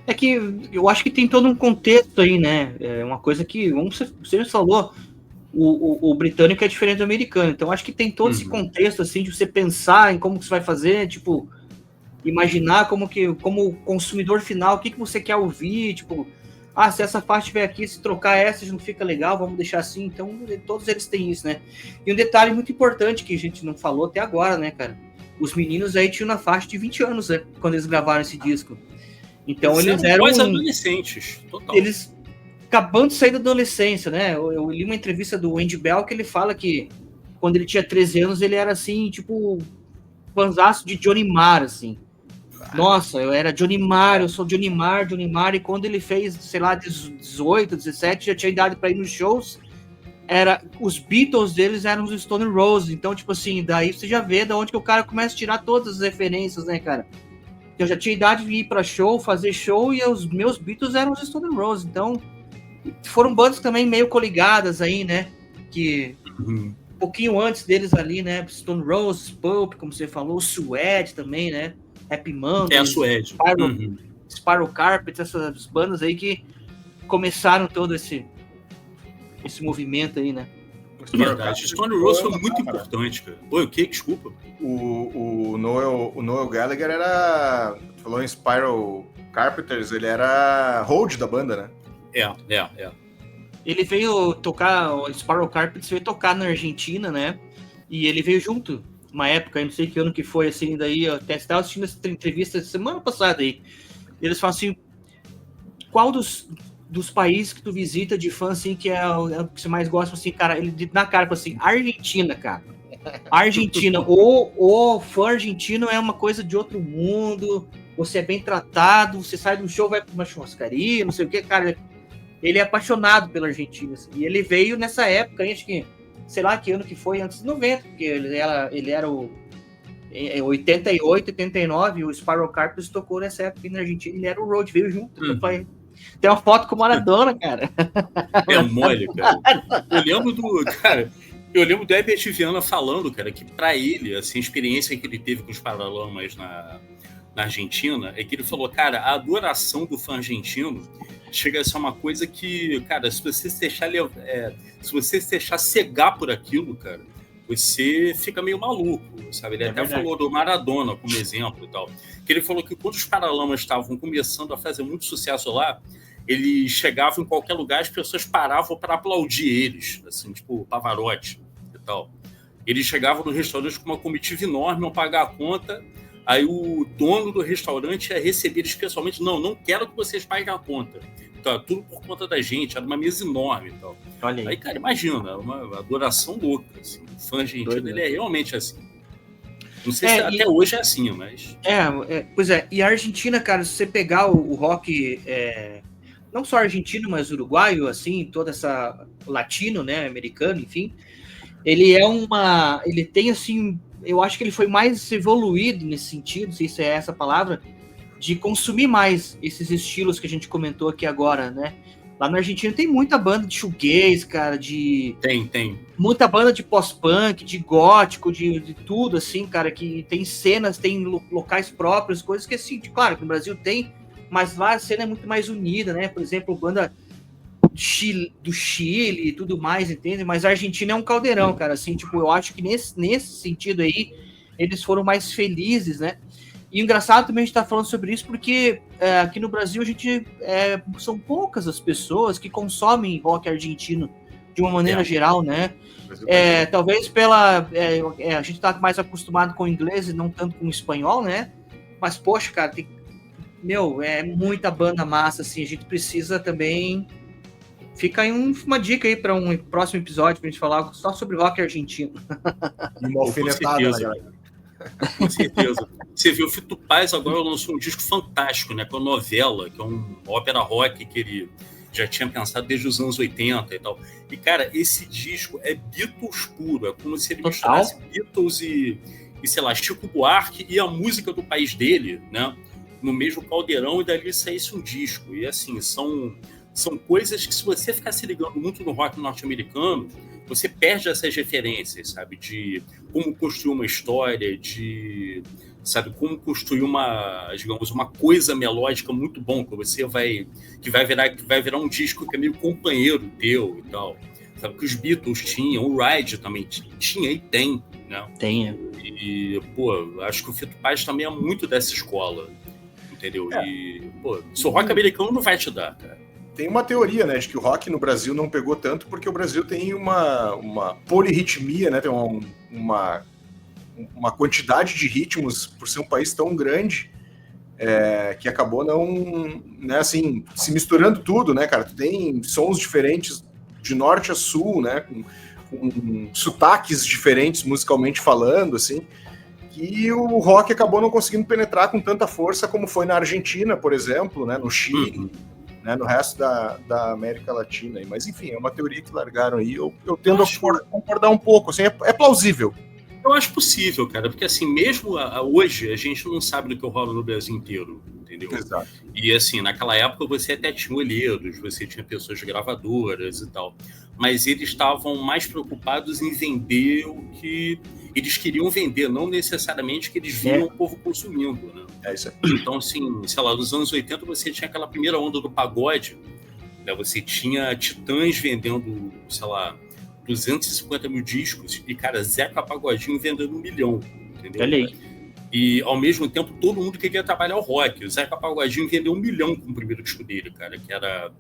É que eu acho que tem todo um contexto aí, né? É uma coisa que, como você já falou, o britânico é diferente do americano. Então, acho que tem todo esse contexto, assim, de você pensar em como que você vai fazer, tipo, imaginar como consumidor final, o que você quer ouvir, tipo, se essa parte estiver aqui, se trocar essa, não fica legal, vamos deixar assim. Então, todos eles têm isso, né? E um detalhe muito importante que a gente não falou até agora, né, cara? Os meninos aí tinham na faixa de 20 anos, né? Quando eles gravaram esse disco. Então eles eram adolescentes, total. Eles acabando de sair da adolescência, né? Eu li uma entrevista do Andy Bell que ele fala que quando ele tinha 13 anos ele era assim, tipo, fanzaço de Johnny Marr, assim. Nossa, eu era Johnny Marr, eu sou Johnny Marr, e quando ele fez, sei lá, 18, 17, já tinha idade para ir nos shows, os Beatles deles eram os Stone Roses, então, tipo assim, daí você já vê da onde que o cara começa a tirar todas as referências, né, cara? Eu já tinha idade de ir para show, fazer show, e os meus Beatles eram os Stone Roses, então foram bandas também meio coligadas aí, né, que um pouquinho antes deles ali, né, Stone Roses, Pulp, como você falou, Suede também, né, Happy Mondays, a Suede. Spiral Carpet, essas bandas aí que começaram todo esse movimento aí, né. Verdade. Stone Roses foi muito importante, cara. Oi, o quê? Desculpa. O Noel Gallagher era... Falou em Spiral Carpenters, ele era hold da banda, né? É. Ele veio tocar, o Spiral Carpets veio tocar na Argentina, né? E ele veio junto, uma época, eu não sei que ano que foi, assim, daí eu até estava assistindo essa entrevista semana passada aí. Eles falam assim, qual dos países que tu visita de fã, assim, que é o que você mais gosta, assim, cara, ele na cara, assim, Argentina, cara. Argentina, o fã argentino é uma coisa de outro mundo, você é bem tratado, você sai do show, vai pra uma churrascaria, não sei o que, cara, ele é apaixonado pela Argentina, assim, e ele veio nessa época, acho que, sei lá que ano que foi, antes de 90, porque ele era o 88, 89, o Spiral Carpets tocou nessa época na Argentina, ele era o Road, veio junto, tem uma foto com o Maradona, cara. É mole, cara. Eu lembro do Herbert Viana falando, cara, que pra ele, assim, a experiência que ele teve com os Paralamas na Argentina, é que ele falou, cara, a adoração do fã argentino chega a ser uma coisa que, cara, se você se deixar cegar por aquilo, cara, você fica meio maluco, sabe? Ele até falou do Maradona como exemplo e tal. Que ele falou que quando os Paralamas estavam começando a fazer muito sucesso lá, eles chegavam em qualquer lugar, as pessoas paravam para aplaudir eles, assim, tipo Pavarotti e tal. Eles chegavam no restaurante com uma comitiva enorme, não pagar a conta, aí o dono do restaurante ia receber eles pessoalmente, não quero que vocês paguem a conta. Então, tudo por conta da gente, era uma mesa enorme e tal. Olha aí, cara, imagina, uma adoração louca, assim. O fã argentino, ele é realmente assim. Não sei se até hoje é assim, mas... Pois é, e a Argentina, cara, se você pegar o rock, não só argentino, mas uruguaio, assim, toda essa latino, né, americano, enfim, ele tem, assim, eu acho que ele foi mais evoluído nesse sentido, se isso é essa palavra, de consumir mais esses estilos que a gente comentou aqui agora, né? Lá na Argentina tem muita banda de shoegaze, cara, Tem. Muita banda de pós-punk, de gótico, de tudo, assim, cara, que tem cenas, tem locais próprios, coisas que, assim, claro, que no Brasil tem, mas lá a cena é muito mais unida, né? Por exemplo, banda do Chile e tudo mais, entende? Mas a Argentina é um caldeirão, cara, assim, tipo, eu acho que nesse sentido aí, eles foram mais felizes, né? E engraçado também a gente tá falando sobre isso porque aqui no Brasil são poucas as pessoas que consomem rock argentino de uma maneira geral, né? Talvez a gente tá mais acostumado com o inglês e não tanto com o espanhol, né? Mas, poxa, cara, é muita banda massa, assim, a gente precisa também... Fica aí uma dica aí para um próximo episódio pra gente falar só sobre rock argentino. E uma alfinetada, né, galera? Com certeza. Você viu, o Fito Paz agora lançou um disco fantástico, né? Com a Novela, que é uma ópera rock que ele já tinha pensado desde os anos 80 e tal. E, cara, esse disco é Beatles puro. É como se ele misturasse Beatles e, sei lá, Chico Buarque e a música do país dele, né? No mesmo caldeirão, e dali saísse um disco. E, assim, são coisas que, se você ficar se ligando muito no rock norte-americano, você perde essas referências, sabe? De como construir uma história, sabe, como construir uma coisa melódica muito bom, que vai virar um disco que é meio companheiro teu e tal. Sabe, que os Beatles tinham, o Ride também tinha e tem, né? Tem. E, pô, acho que o Fito Paz também é muito dessa escola, entendeu? E, pô, se o rock americano não vai te dar, cara. Tem uma teoria, né, de que o rock no Brasil não pegou tanto porque o Brasil tem uma polirritmia, né, tem uma quantidade de ritmos por ser um país tão grande que acabou não, né, assim, se misturando tudo, né, cara, tu tem sons diferentes de norte a sul, né, com sotaques diferentes musicalmente falando, assim, que o rock acabou não conseguindo penetrar com tanta força como foi na Argentina, por exemplo, né, no Chile, né, no resto da América Latina. Mas, enfim, é uma teoria que largaram aí. Eu tendo a concordar um pouco. Assim, é plausível. Eu acho possível, cara, porque assim, mesmo hoje, a gente não sabe do que rola no Brasil inteiro, entendeu? Exato. E assim, naquela época você até tinha olheiros, você tinha pessoas gravadoras e tal, mas eles estavam mais preocupados em vender o que eles queriam vender, não necessariamente que eles viam o povo consumindo, né? É isso aí. Então, assim, sei lá, nos anos 80 você tinha aquela primeira onda do pagode, né? Você tinha Titãs vendendo, sei lá, 250 mil discos e, cara, Zeca Pagodinho vendendo 1 milhão, entendeu? Olha aí. E, ao mesmo tempo, todo mundo queria trabalhar o rock. O Zeca Pagodinho vendeu 1 milhão com o primeiro disco dele, cara, que era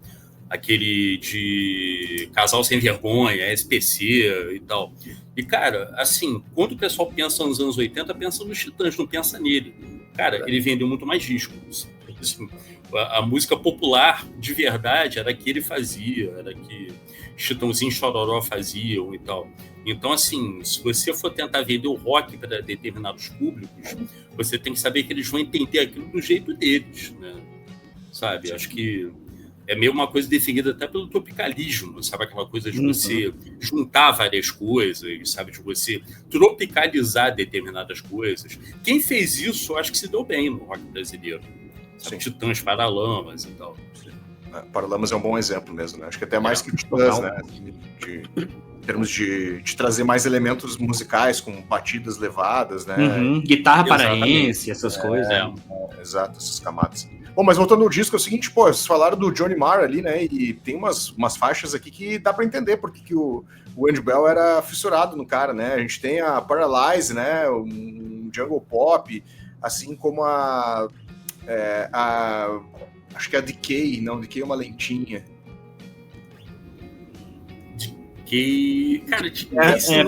aquele de Casal Sem Vergonha, SPC e tal. E, cara, assim, quando o pessoal pensa nos anos 80, pensa nos Titãs, não pensa nele. Cara, ele vendeu muito mais discos. Assim, a música popular, de verdade, era a que ele fazia, era a que Chitãozinho e Chororó faziam e tal. Então, assim, se você for tentar vender o rock para determinados públicos, você tem que saber que eles vão entender aquilo do jeito deles, né? Sabe? Acho que é meio uma coisa definida até pelo tropicalismo, sabe? Aquela coisa de você juntar várias coisas, sabe? De você tropicalizar determinadas coisas. Quem fez isso, eu acho que se deu bem no rock brasileiro. Sabe? Titãs, Paralamas e tal. Paralamas é um bom exemplo mesmo, né? Acho que até mais que o Titãs, né? Em termos de trazer mais elementos musicais com batidas levadas, né? Guitarra paraense, essas coisas. Exato, essas camadas. Bom, mas voltando ao disco, é o seguinte, pô, vocês falaram do Johnny Marr ali, né? E tem umas faixas aqui que dá pra entender porque que o Andy Bell era fissurado no cara, né? A gente tem a Paralyze, né? Um jungle pop, assim como acho que é a Decay, não, Decay é uma lentinha. Decay... Cara,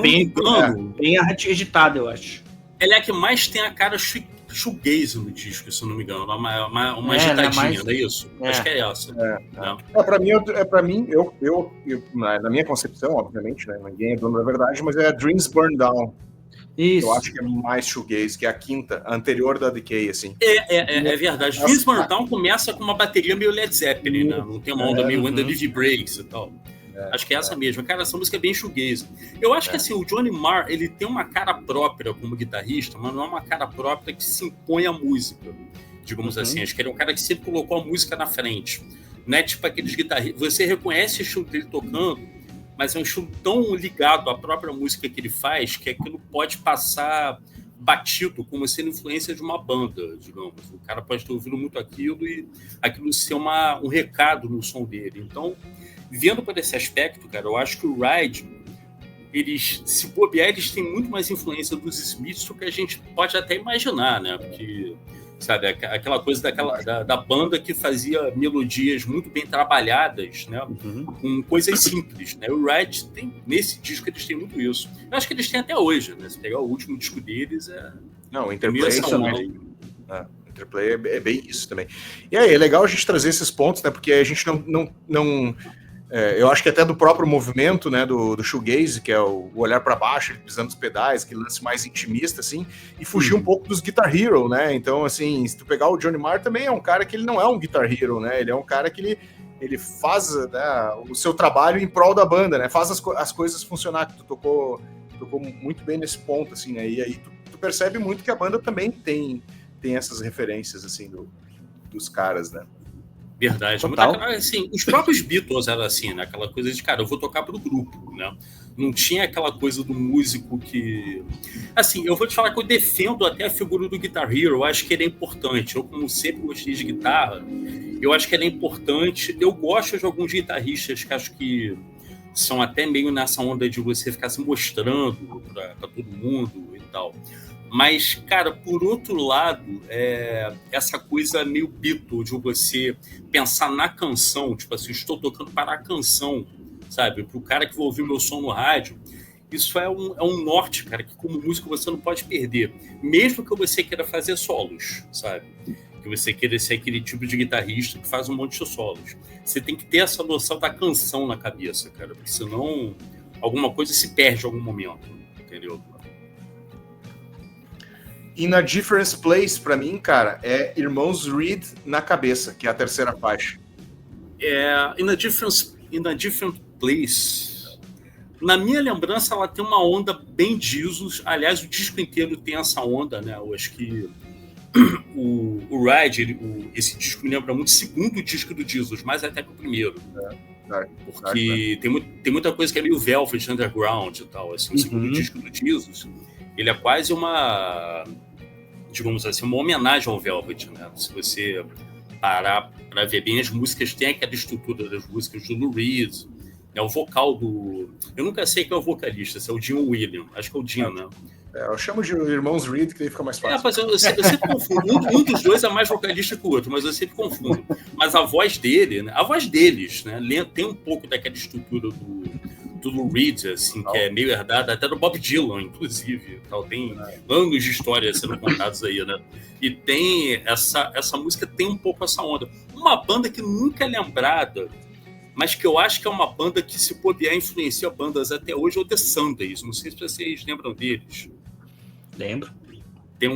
bem agitada, eu acho. Ela é a que mais tem a cara shoegaze no disco, se eu não me engano. Uma agitadinha, não é isso? Acho que é essa. Pra mim, eu, na minha concepção, obviamente, né? Ninguém é dono da verdade, mas é a Dreams Burn Down. Isso. Eu acho que é mais shoegaze, que é a quinta, a anterior da Decay, assim. É verdade. Dreams Burn Down começa com uma bateria meio Led Zeppelin, né? Não tem uma onda meio When the Leaf Breaks e tal. Acho que é essa mesmo. Cara, essa música é bem shoegaze. Eu acho que assim, o Johnny Marr, ele tem uma cara própria como guitarrista, mas não é uma cara própria que se impõe à música, digamos assim. Acho que ele é um cara que sempre colocou a música na frente. Não é tipo aqueles guitarristas... Você reconhece o estilo dele tocando, mas é um estilo tão ligado à própria música que ele faz que aquilo pode passar batido como sendo influência de uma banda, digamos. O cara pode ter ouvido muito aquilo e aquilo ser um recado no som dele. Então, vendo por esse aspecto, cara, eu acho que o Ride, eles, se bobear, eles têm muito mais influência dos Smiths do que a gente pode até imaginar, né? Porque, sabe, aquela coisa da banda que fazia melodias muito bem trabalhadas, né? Com coisas simples, né? O Ride tem, nesse disco, eles têm muito isso. Eu acho que eles têm até hoje, né? Se pegar o último disco deles, Não, o Interplay também. Interplay é bem isso também. E aí, é legal a gente trazer esses pontos, né? Porque a gente não eu acho que até do próprio movimento, né, do shoegaze, que é o olhar para baixo, ele pisando os pedais, que lance mais intimista, assim, e fugir um pouco dos Guitar Hero, né? Então, assim, se tu pegar o Johnny Marr, também é um cara que ele não é um Guitar Hero, né? Ele é um cara que ele faz, né, o seu trabalho em prol da banda, né? Faz as coisas funcionar, que tu tocou muito bem nesse ponto, assim, né? E aí tu percebe muito que a banda também tem essas referências, assim, dos caras, né? Verdade. Assim, os próprios Beatles eram assim, né? Aquela coisa de, cara, eu vou tocar pro grupo, né? Não tinha aquela coisa do músico que... Assim, eu vou te falar que eu defendo até a figura do Guitar Hero, eu acho que ele é importante. Eu, como sempre gostei de guitarra, eu acho que ele é importante. Eu gosto de alguns guitarristas que acho que são até meio nessa onda de você ficar se mostrando pra todo mundo e tal. Mas, cara, por outro lado, essa coisa meio Beatles de você pensar na canção, tipo assim, estou tocando para a canção, sabe? Para o cara que vai ouvir meu som no rádio. Isso é um norte, cara, que como músico você não pode perder. Mesmo que você queira fazer solos, sabe? Que você queira ser aquele tipo de guitarrista que faz um monte de solos. Você tem que ter essa noção da canção na cabeça, cara, porque senão alguma coisa se perde em algum momento, entendeu? In a Different Place, pra mim, cara, é Irmãos Reed na Cabeça, que é a terceira faixa. In a Different Place. Na minha lembrança, ela tem uma onda bem Jesus. Aliás, o disco inteiro tem essa onda, né? Eu acho que o Ride, esse disco me lembra muito o segundo disco do Jesus, mais até que o primeiro. Porque tem muita coisa que é meio Velvet Underground e tal. Assim, o segundo disco do Jesus, ele é quase uma, digamos assim, uma homenagem ao Velvet, né? Se você parar para ver bem as músicas, tem aquela estrutura das músicas do Lou Reed, né? O vocal do... Eu nunca sei quem é o vocalista, se é o Jim ou William. Acho que é o Jim, né? Eu chamo de Irmãos Reed, que aí fica mais fácil. Mas eu sempre confundo. Um dos dois é mais vocalista que o outro, mas eu sempre confundo. Mas a voz dele, né? A voz deles, né? Tem um pouco daquela estrutura do Lou Reed, assim, que é meio herdada até do Bob Dylan, inclusive. Tal. Tem anos de história sendo contados aí, né? E tem essa música tem um pouco essa onda. Uma banda que nunca é lembrada, mas que eu acho que é uma banda que, se bobear, influencia bandas até hoje, é o The Sundays. Não sei se vocês lembram deles. Lembro. Tem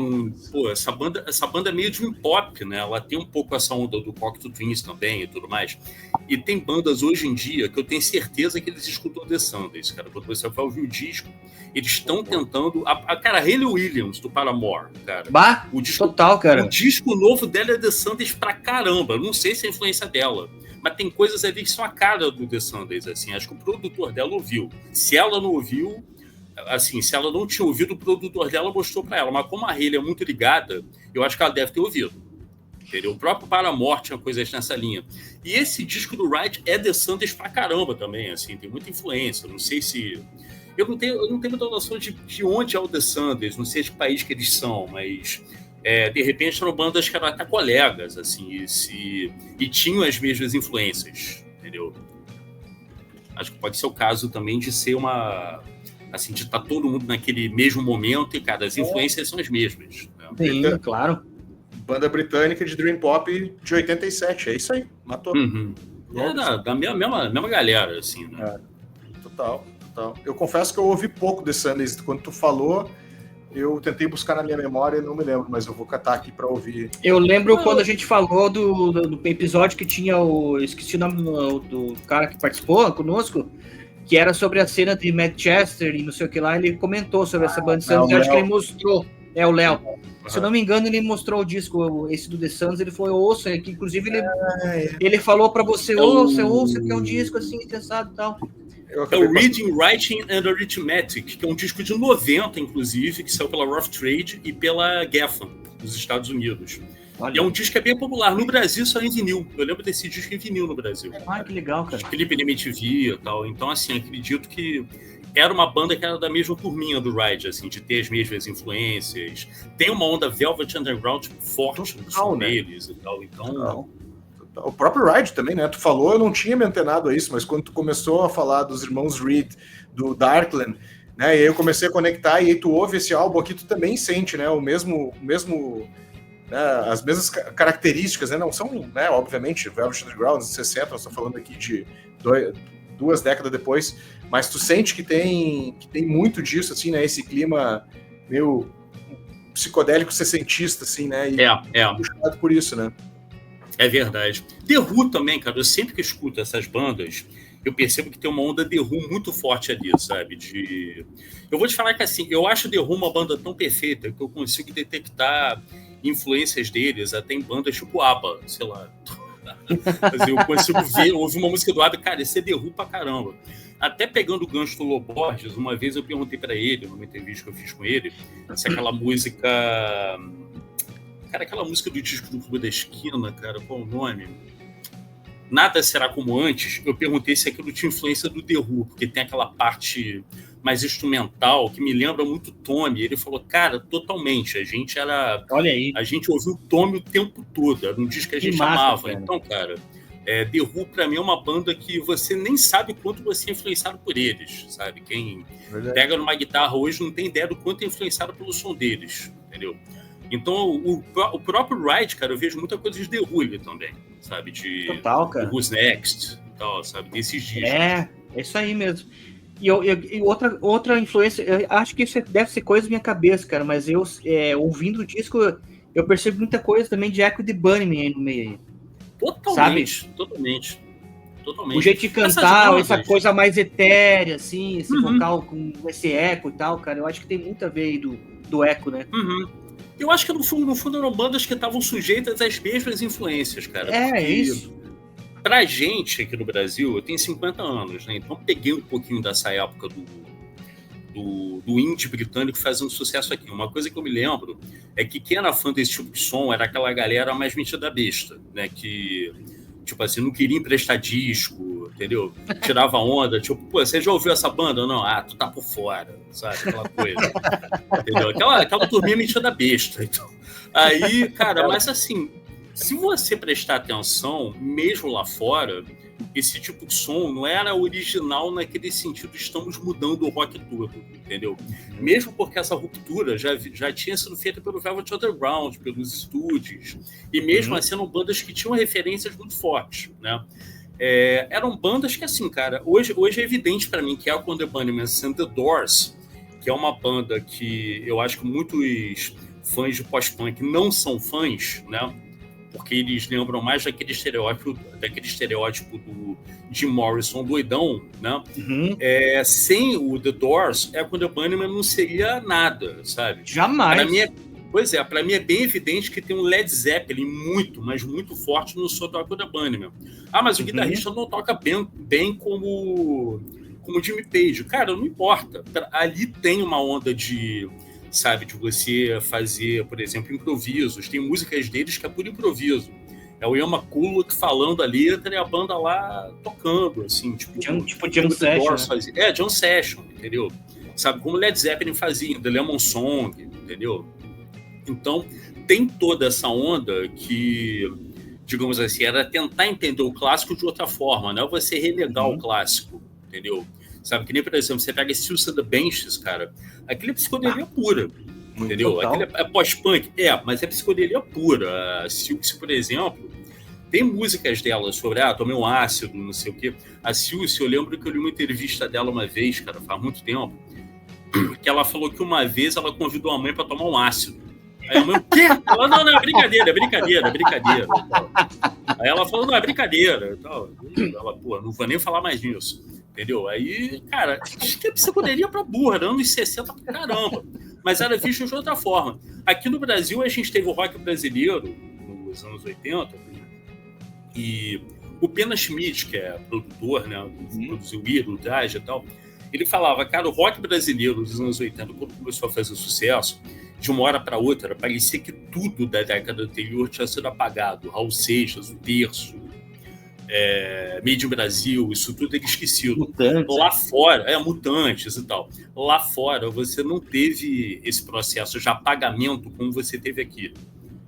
essa banda é meio dream pop, né? Ela tem um pouco essa onda do Cocteau Twins também e tudo mais. E tem bandas hoje em dia que eu tenho certeza que eles escutam The Sundays, cara. Quando você vai ouvir o disco, eles estão tentando... Cara, Hayley Williams, do Paramore, cara. Bah, o disco, total, cara. O disco novo dela é The Sundays pra caramba. Não sei se é a influência dela, mas tem coisas ali que são a cara do The Sundays, assim. Acho que o produtor dela ouviu. Se ela não ouviu... Assim, se ela não tinha ouvido, o produtor dela mostrou para ela. Mas como a Hayley é muito ligada, eu acho que ela deve ter ouvido. Entendeu? O próprio Paramore tinha coisas nessa linha. E esse disco do Ride é The Sundays pra caramba também, assim. Tem muita influência. Não sei se... Eu não tenho muita noção de onde é o The Sundays. Não sei de que país que eles são, mas... de repente eram bandas que eram até colegas, assim. E tinham as mesmas influências. Entendeu? Acho que pode ser o caso também de ser uma... Assim, de estar todo mundo naquele mesmo momento e, cara, as influências são as mesmas. Né? Sim, claro. Banda britânica de Dream Pop de 87, é isso aí, matou. Da mesma galera, assim, né? Total. Eu confesso que eu ouvi pouco The Sundays. Quando tu falou, eu tentei buscar na minha memória e não me lembro, mas eu vou catar aqui pra ouvir. Eu lembro quando a gente falou do episódio que tinha esqueci o nome do cara que participou conosco, que era sobre a cena de Manchester e não sei o que lá, ele comentou sobre essa banda de Santos, eu acho que ele mostrou, o Léo. Se eu não me engano, ele mostrou o disco, esse do The Suns, ele foi, ouça, que inclusive ele falou pra você, ouça, que é um disco assim, interessado e tal. É o Reading, Writing and Arithmetic, que é um disco de 90, inclusive, que saiu pela Rough Trade e pela Geffen, dos Estados Unidos. E é um disco que é bem popular. No Brasil, só em vinil. Eu lembro desse disco em vinil no Brasil. Que legal, cara. Clipe de MTV e tal. Então, assim, acredito que era uma banda que era da mesma turminha do Ride, assim, de ter as mesmas influências. Tem uma onda Velvet Underground forte no som deles e tal. Então... O próprio Ride também, né? Tu falou, eu não tinha me antenado a isso, mas quando tu começou a falar dos irmãos Reed, do Darkland, né? E aí eu comecei a conectar, e aí tu ouve esse álbum aqui, tu também sente, né? O mesmo as mesmas características, né? Não são, né? Obviamente, Velvet Underground, anos 60, nós estamos falando aqui de 2 décadas depois, mas tu sente que tem muito disso, assim, né? Esse clima meio psicodélico sessentista, assim, né? E puxado por isso, né? É verdade. The Who também, cara, eu sempre que escuto essas bandas, eu percebo que tem uma onda The Who muito forte ali, sabe? Eu vou te falar que, assim, eu acho The Who uma banda tão perfeita que eu consigo detectar influências deles até em bandas tipo ABBA, sei lá. Mas eu consigo ouvir uma música do ABBA, cara, esse é The Who pra caramba. Até pegando o gancho do Lô Borges, uma vez eu perguntei pra ele, numa entrevista que eu fiz com ele, se aquela música... Cara, aquela música do disco do Clube da Esquina, cara, qual o nome? Nada Será Como Antes. Eu perguntei se aquilo tinha influência do The Who, porque tem aquela parte mais instrumental que me lembra muito Tommy. Ele falou, cara, totalmente. A gente ouviu Tommy o tempo todo. Era um disco que a gente amava. Cara. Então, cara, The Who pra mim é uma banda que você nem sabe quanto você é influenciado por eles, sabe? Quem pega numa guitarra hoje não tem ideia do quanto é influenciado pelo som deles, entendeu? Então, o próprio Ride, cara, eu vejo muita coisa de The Who ali também, sabe? Total, cara. Who's Next e tal, sabe? Desses discos. É isso aí mesmo. E outra influência, eu acho que isso deve ser coisa da minha cabeça, cara, mas eu, ouvindo o disco, eu percebo muita coisa também de Echo de Bunnyman aí no meio aí. Totalmente, totalmente. O jeito de cantar, essa coisa mais etérea, assim, esse vocal com esse eco e tal, cara, eu acho que tem muito a ver aí do eco, né? Eu acho que no fundo eram bandas que estavam sujeitas às mesmas influências, cara. É isso. Pra gente aqui no Brasil, eu tenho 50 anos, né? Então peguei um pouquinho dessa época do indie britânico fazendo sucesso aqui. Uma coisa que eu me lembro é que quem era fã desse tipo de som era aquela galera mais metida besta, né? Que, tipo assim, não queria emprestar disco, entendeu? Tirava onda, tipo, pô, você já ouviu essa banda? Não, tu tá por fora, sabe? Aquela coisa, entendeu? Aquela turminha metida besta. Então. Aí, cara, mas assim, se você prestar atenção, mesmo lá fora, esse tipo de som não era original naquele sentido, estamos mudando o rock todo, entendeu? Mesmo porque essa ruptura já tinha sido feita pelo Velvet Underground, pelos estúdios, e mesmo assim eram bandas que tinham referências muito fortes, né? Eram bandas que, assim, cara, hoje é evidente para mim que é o The Bunnymen and The Doors, que é uma banda que eu acho que muitos fãs de post-punk não são fãs, né? Porque eles lembram mais daquele estereótipo do Jim Morrison doidão, né? Sem o The Doors, o The Bunnymen não seria nada, sabe? Jamais. Para mim é bem evidente que tem um Led Zeppelin muito, mas muito forte no som do The Bunnymen. Mas o guitarrista não toca bem como Jimmy Page. Cara, não importa. Ali tem uma onda de você fazer, por exemplo, improvisos. Tem músicas deles que é por improviso. É o Ian McCulloch falando a letra e a banda lá tocando, assim, tipo Jam Session. Né? Jam Session, entendeu? Sabe, como Led Zeppelin fazia, The Lemon Song, entendeu? Então, tem toda essa onda que, digamos assim, era tentar entender o clássico de outra forma, não é você renegar o clássico, entendeu? Sabe, que nem, por exemplo, você pega Steel and the Benches, cara, aquilo é psicodelia pura, entendeu? Aquilo é pós-punk, mas é psicodelia pura. A Silce, por exemplo, tem músicas dela sobre, tomei um ácido, não sei o quê. A Silce, eu lembro que eu li uma entrevista dela uma vez, cara, faz muito tempo, que ela falou que uma vez ela convidou a mãe para tomar um ácido. Aí a mãe, o quê? Ela, não, é brincadeira. Aí ela falou, não, é brincadeira. Ela, pô, não vou nem falar mais nisso. Entendeu? Aí, cara, acho que é psicodelia pra burra, né? Anos 60 pra caramba. Mas era visto de outra forma. Aqui no Brasil, a gente teve o rock brasileiro, nos anos 80, e o Pena Schmidt, que é produtor, né? Produziu o Ídolo, Traje e tal, ele falava, cara, o rock brasileiro dos anos 80, quando começou a fazer sucesso, de uma hora para outra, parecia que tudo da década anterior tinha sido apagado. Raul Seixas, o Terço, Made in Brasil, isso tudo era esquecido. Mutantes. Lá fora, Mutantes e tal. Lá fora, você não teve esse processo de apagamento como você teve aqui.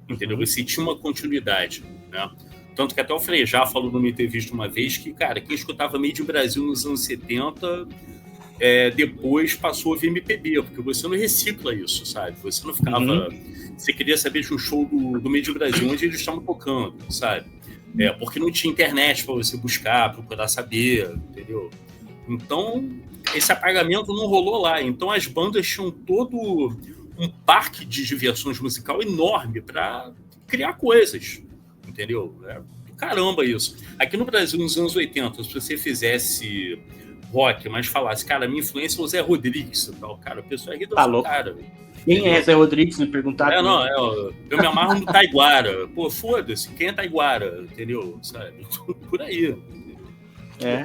Entendeu? Você tinha uma continuidade, né? Tanto que até o Frejá falou numa entrevista uma vez que, cara, quem escutava Made in Brasil nos anos 70... depois passou a ouvir MPB, porque você não recicla isso, sabe? Você não ficava... Você queria saber de um show do Made in Brasil, onde eles estavam tocando, sabe? Porque não tinha internet para você buscar, procurar saber, entendeu? Então, esse apagamento não rolou lá. Então, as bandas tinham todo um parque de diversões musical enorme para criar coisas, entendeu? Caramba isso. Aqui no Brasil, nos anos 80, se você fizesse rock, mas falasse, cara, minha influência é o Zé Rodrigues e tal, cara, o pessoal ria da sua cara. Quem é Zé Rodrigues? Me perguntaram. Eu me amarro no Taiguara. Pô, foda-se, quem é Taiguara? Entendeu? Sabe? Por aí.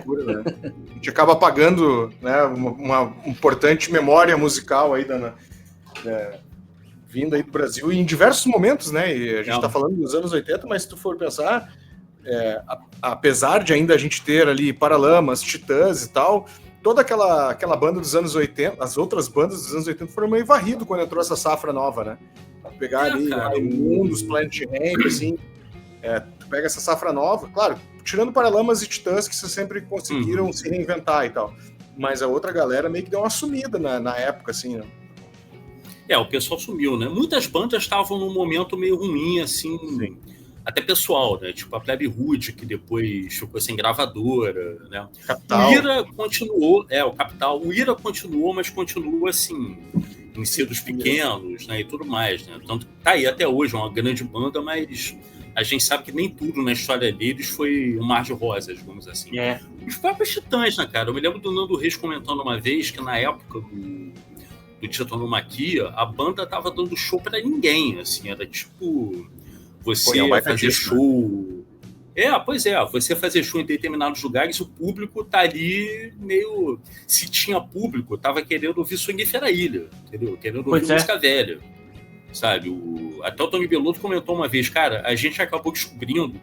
Loucura, né? A gente acaba apagando, né, uma importante memória musical aí vinda aí do Brasil e em diversos momentos, né? E a gente tá falando dos anos 80, mas se tu for pensar, apesar de ainda a gente ter ali Paralamas, Titãs e tal, toda aquela banda dos anos 80, as outras bandas dos anos 80 foram meio varrido quando entrou essa safra nova, né? Pegar ali Raimundos, Planet Hemp, assim, tu pega essa safra nova, claro, tirando Paralamas e Titãs, que sempre conseguiram se reinventar e tal, mas a outra galera meio que deu uma sumida na época, assim, né? O pessoal sumiu, né? Muitas bandas estavam num momento meio ruim, assim. Sim. até pessoal, né? Tipo a Plebe Rude, que depois ficou sem gravadora, né? Capital. O Ira continuou, o Capital. O Ira continuou, mas continua assim, em selos pequenos, né? E tudo mais, né? Tanto que tá aí até hoje, uma grande banda, mas a gente sabe que nem tudo na história deles foi um mar de rosas, vamos assim. Os próprios Titãs, né, cara? Eu me lembro do Nando Reis comentando uma vez que na época do Titanomaquia, a banda tava dando show pra ninguém, assim, era tipo você fazer show... Pois é, você fazer show em determinados lugares, o público tá ali meio... Se tinha público, tava querendo ouvir Sonhífera Ilha, entendeu? Querendo ouvir música velha, sabe? Até o Tony Bellotto comentou uma vez, cara, a gente acabou descobrindo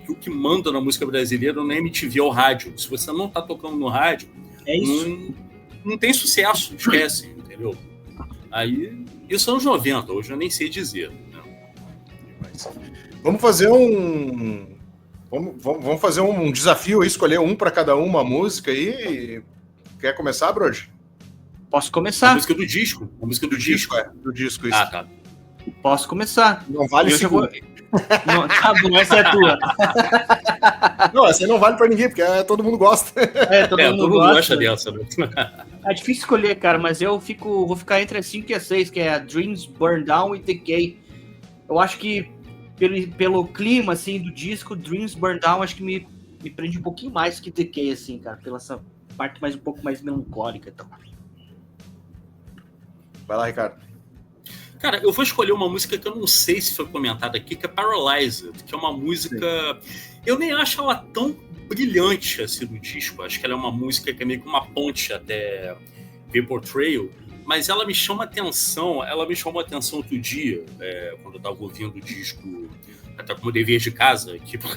que o que manda na música brasileira não é MTV, é o rádio. Se você não tá tocando no rádio, não tem sucesso, esquece, entendeu? Aí, isso é anos 90, hoje eu nem sei dizer. Né? Vamos fazer Vamos fazer um desafio aí, escolher um para cada uma música aí. Quer começar, Brody? Posso começar. A música do disco. A música do disco. Do disco, isso. Ah, tá. Posso começar. Não vale segundo. Não, tá bom, essa é tua. Não, essa aí não vale pra ninguém, porque todo mundo gosta. Todo mundo gosta dessa. Né? É difícil escolher, cara, mas eu vou ficar entre a 5 e a 6, que é a Dreams, Burn Down e Decay. Eu acho que pelo clima, assim, do disco, Dreams, Burn Down, acho que me prende um pouquinho mais que Decay, assim, cara, pela essa parte um pouco mais melancólica e tal. Vai lá, Ricardo. Cara, eu vou escolher uma música que eu não sei se foi comentada aqui, que é Paralyzed, que é uma música... Sim. Eu nem acho ela tão brilhante assim no disco. Acho que ela é uma música que é meio que uma ponte até Vapor Trail, mas ela me chama atenção outro dia, quando eu tava ouvindo o disco, até como dever de casa, aqui pro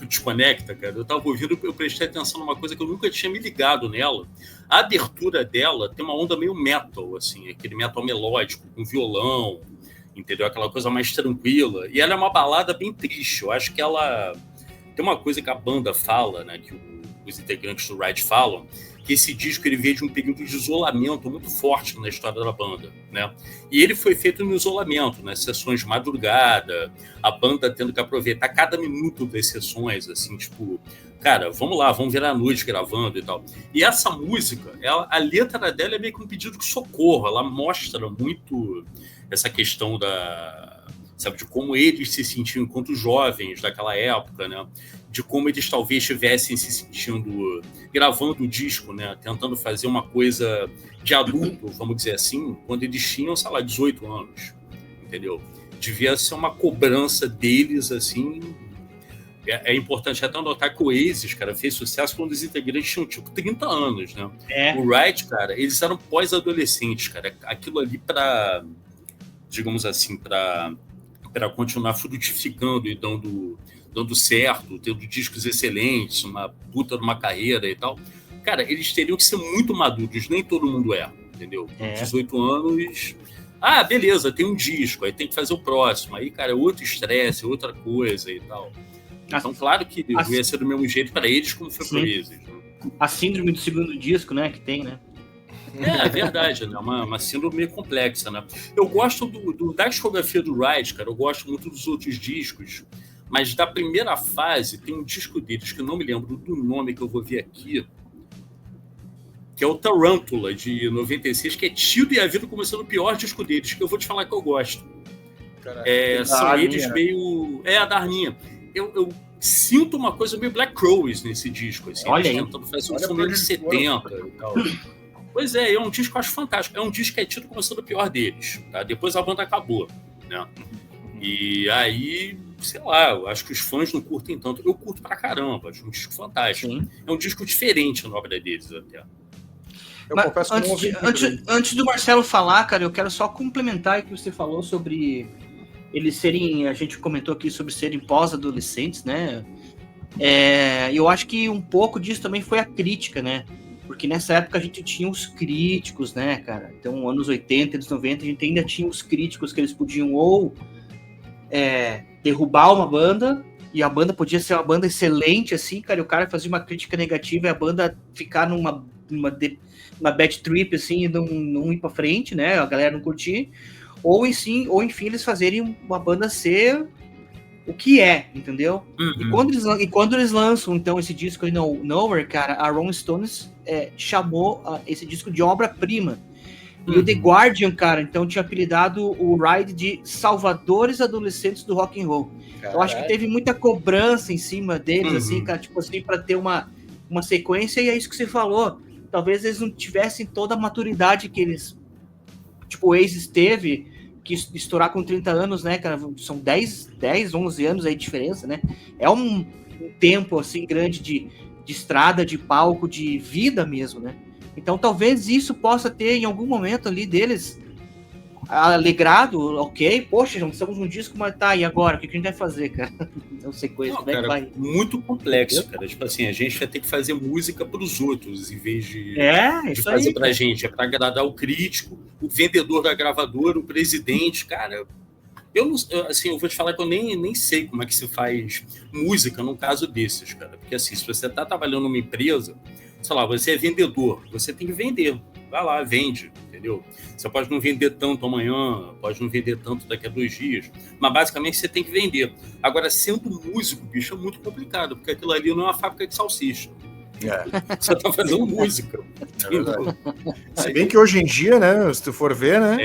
Desconecta, cara. Eu tava ouvindo, eu prestei atenção numa coisa que eu nunca tinha me ligado nela. A abertura dela tem uma onda meio metal, assim, aquele metal melódico, com violão, entendeu? Aquela coisa mais tranquila. E ela é uma balada bem triste. Eu acho que ela... Tem uma coisa que a banda fala, né, que os integrantes do Ride falam, que esse disco ele veio de um período de isolamento muito forte na história da banda, né? E ele foi feito no isolamento, nas sessões de madrugada, a banda tendo que aproveitar cada minuto das sessões, assim, tipo, cara, vamos lá, vamos virar a noite gravando e tal. E essa música, a letra dela é meio que um pedido de socorro, ela mostra muito essa questão sabe, de como eles se sentiam enquanto jovens daquela época, né? De como eles talvez estivessem se sentindo gravando o disco, né? Tentando fazer uma coisa de adulto, vamos dizer assim, quando eles tinham, sei lá, 18 anos, entendeu? Devia ser uma cobrança deles, assim. É importante até notar que o Oasis, cara, fez sucesso quando os integrantes tinham, tipo, 30 anos, né? O Right, cara, eles eram pós-adolescentes, cara. Aquilo ali para, digamos assim, para continuar frutificando e dando certo, tendo discos excelentes, uma puta de uma carreira e tal. Cara, eles teriam que ser muito maduros, nem todo mundo entendeu? 18 anos... Ah, beleza, tem um disco, aí tem que fazer o próximo. Aí, cara, é outro estresse, outra coisa e tal. Então, claro que ia ser do mesmo jeito para eles como foi para eles. Né? A síndrome do segundo disco, né, que tem, né? É verdade, né? Uma síndrome meio complexa, né? Eu gosto da discografia do Ride, cara, eu gosto muito dos outros discos, mas da primeira fase tem um disco deles que eu não me lembro do nome, que eu vou ver aqui, que é o Tarantula, de 96, que é tido e a vida começando o pior disco deles, que eu vou te falar que eu gosto. São eles meio... a da Arminha. Eu sinto uma coisa meio Black Crowes nesse disco, assim, olha eles tentando fazer um som meio de 70 e tal. Pois é um disco que eu acho fantástico. É um disco que é tido como sendo o pior deles. Tá? Depois a banda acabou. Né? E aí, sei lá, eu acho que os fãs não curtem tanto. Eu curto pra caramba, acho um disco fantástico. Sim. É um disco diferente na obra deles até. Eu confesso que antes do Marcelo falar, cara, eu quero só complementar o que você falou sobre eles serem... A gente comentou aqui sobre serem pós-adolescentes, né? Eu acho que um pouco disso também foi a crítica, né? Porque nessa época a gente tinha os críticos, né, cara? Então, anos 80, anos 90, a gente ainda tinha os críticos que eles podiam ou derrubar uma banda, e a banda podia ser uma banda excelente, assim, cara, e o cara fazia uma crítica negativa e a banda ficar numa bad trip, assim, e não ir pra frente, né? A galera não curtir. Ou enfim, eles fazerem uma banda ser o que é, entendeu? E quando eles lançam, então, esse disco aí, Nowhere, cara, a Rolling Stones chamou esse disco de obra-prima. E o The Guardian, cara, então tinha apelidado o Ride de Salvadores Adolescentes do Rock and Roll. Eu acho que teve muita cobrança em cima deles, assim, cara, tipo assim, pra ter uma sequência, e é isso que você falou. Talvez eles não tivessem toda a maturidade que eles... Tipo, o Oasis teve, que estourar com 30 anos, né, cara? São 10, 11 anos aí de diferença, né? É um tempo, assim, grande de estrada, de palco, de vida mesmo, né? Então, talvez isso possa ter, em algum momento ali deles, alegrado, ok, poxa, já lançamos um disco, mas tá, e agora? O que a gente vai fazer, cara? Não sei coisa, como é que vai? Muito complexo, cara. Tipo assim, a gente vai ter que fazer música pros outros, em vez de fazer pra gente. É pra agradar o crítico, o vendedor da gravadora, o presidente, cara. Eu vou te falar que eu nem sei como é que se faz música num caso desses, cara. Porque assim, se você tá trabalhando numa empresa, sei lá, você é vendedor, você tem que vender. Vai lá, vende, entendeu? Você pode não vender tanto amanhã, pode não vender tanto daqui a 2 dias, mas basicamente você tem que vender. Agora, sendo músico, bicho, é muito complicado, porque aquilo ali não é uma fábrica de salsicha. Você tá fazendo música. Se bem que hoje em dia, né, se tu for ver, né,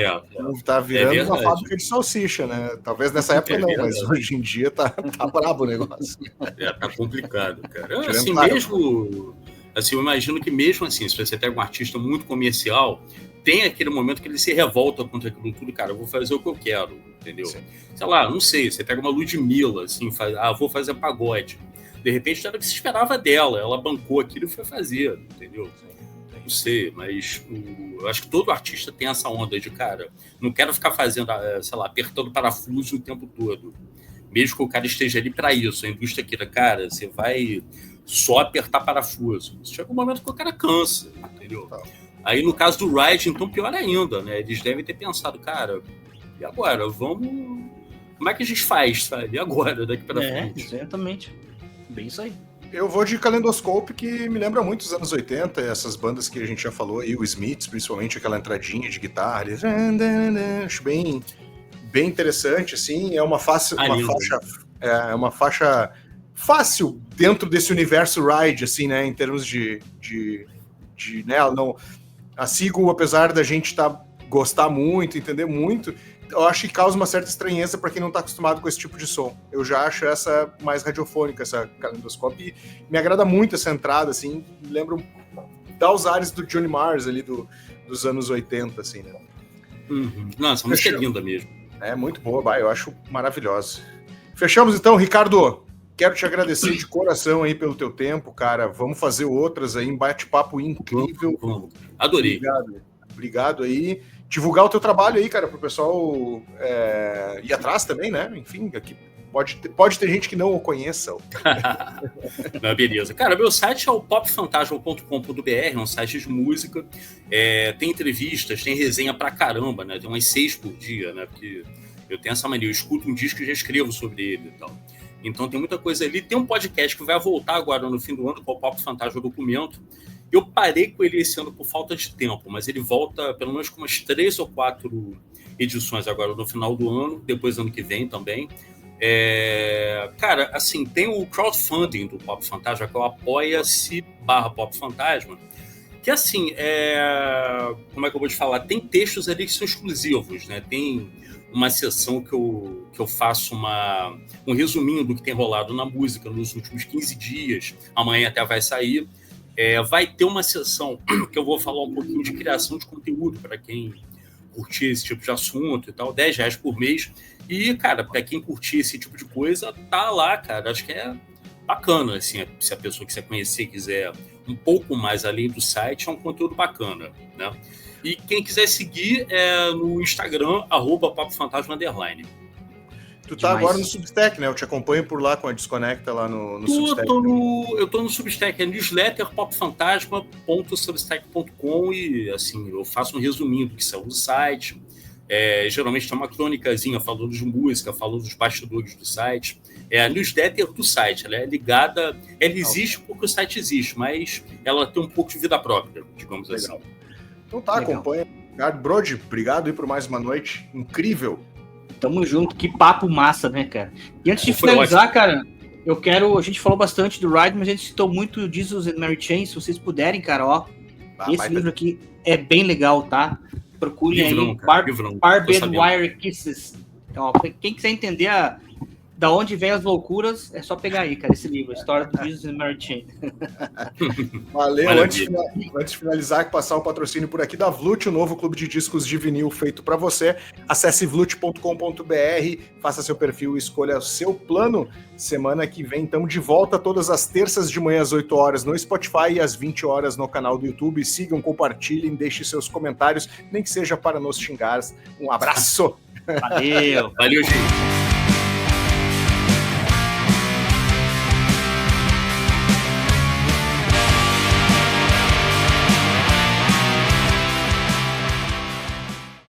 tá virando uma fábrica de salsicha, né? Talvez nessa época não, mas hoje em dia tá brabo o negócio. Tá complicado, cara. Assim, mesmo... Assim, eu imagino que mesmo assim, se você pega um artista muito comercial, tem aquele momento que ele se revolta contra aquilo tudo, cara, eu vou fazer o que eu quero, entendeu? Sim. Sei lá, não sei, você pega uma Ludmilla, assim, vou fazer pagode. De repente, era o que se esperava dela, ela bancou aquilo e foi fazer, entendeu? Não sei, mas eu acho que todo artista tem essa onda de, cara, não quero ficar fazendo, sei lá, apertando parafuso o tempo todo. Mesmo que o cara esteja ali para isso, a indústria queira, cara, você vai só apertar parafuso. Chega um momento que o cara cansa, entendeu? Aí, no caso do Ride, então, pior ainda, né? Eles devem ter pensado, cara, e agora? Como é que a gente faz, sabe? E agora, daqui para frente? Exatamente. Bem isso aí. Eu vou de Kaleidoscope, que me lembra muito os anos 80, essas bandas que a gente já falou aí, o Smiths, principalmente aquela entradinha de guitarra. Acho bem interessante, assim. É uma faixa fácil dentro desse universo Ride, assim, né, em termos de né, não, a Seagull, apesar da gente gostar muito, entender muito, eu acho que causa uma certa estranheza para quem não está acostumado com esse tipo de som. Eu já acho essa mais radiofônica, essa Kaleidoscope, e me agrada muito essa entrada, assim, me lembra, dá os ares do Johnny Mars ali dos anos 80, assim, né. Nossa, a música é linda mesmo. É muito boa, eu acho maravilhosa. Fechamos então, Ricardo. Quero te agradecer de coração aí pelo teu tempo, cara. Vamos fazer outras aí, um bate-papo incrível. Adorei. Obrigado aí. Divulgar o teu trabalho aí, cara, pro pessoal ir atrás também, né? Enfim, aqui pode ter gente que não o conheça. Não, beleza. Cara, meu site é o popfantasma.com.br, é um site de música. Tem entrevistas, tem resenha pra caramba, né? Tem umas 6 por dia, né? Porque eu tenho essa mania, eu escuto um disco e já escrevo sobre ele e tal. Então tem muita coisa ali. Tem um podcast que vai voltar agora no fim do ano, que é o Pop Fantasma Documento. Eu parei com ele esse ano por falta de tempo, mas ele volta pelo menos com umas 3 ou 4 edições agora no final do ano, depois ano que vem também. Cara, assim, tem o crowdfunding do Pop Fantasma, que é o apoia-se/Pop Fantasma, que assim, como é que eu vou te falar? Tem textos ali que são exclusivos, né? Tem uma sessão que eu faço um resuminho do que tem rolado na música nos últimos 15 dias. Amanhã até vai sair. Vai ter uma sessão que eu vou falar um pouquinho de criação de conteúdo para quem curtir esse tipo de assunto e tal, R$10 por mês. E, cara, para quem curtir esse tipo de coisa, tá lá, cara. Acho que é bacana, assim, se a pessoa quiser conhecer, quiser um pouco mais além do site, é um conteúdo bacana, né? E quem quiser seguir no Instagram, @popfantasma_. Tu tá agora no Substack, né? Eu te acompanho por lá com a Desconecta lá no Substack. Eu tô no Substack, newsletter popfantasma.substack.com e, assim, eu faço um resuminho do que saiu do site. Geralmente tem uma crônicazinha falando de música, falando dos bastidores do site. A newsletter do site, ela é ligada... Ela existe porque o site existe, mas ela tem um pouco de vida própria, digamos assim. Então tá, acompanha. Ricardo Brode, obrigado aí por mais uma noite incrível. Tamo junto, que papo massa, né, cara? E antes de finalizar, cara, a gente falou bastante do Ride, mas a gente citou muito Jesus and Mary Chain. Se vocês puderem, cara, ó, esse livro aqui é bem legal, tá? Procurem aí, Barbed Wire Kisses. Ó, quem quiser entender da onde vem as loucuras, é só pegar aí, cara, esse livro, a história do Jesus and Mary Chain. Valeu. Antes de finalizar, passar o patrocínio por aqui da Vlut, o novo clube de discos de vinil feito para você. Acesse vlut.com.br, faça seu perfil e escolha o seu plano. Semana que vem estamos de volta todas as terças de manhã às 8 horas no Spotify e às 20 horas no canal do YouTube. Sigam, compartilhem, deixem seus comentários, nem que seja para nos xingar. Um abraço! Valeu! Valeu, gente!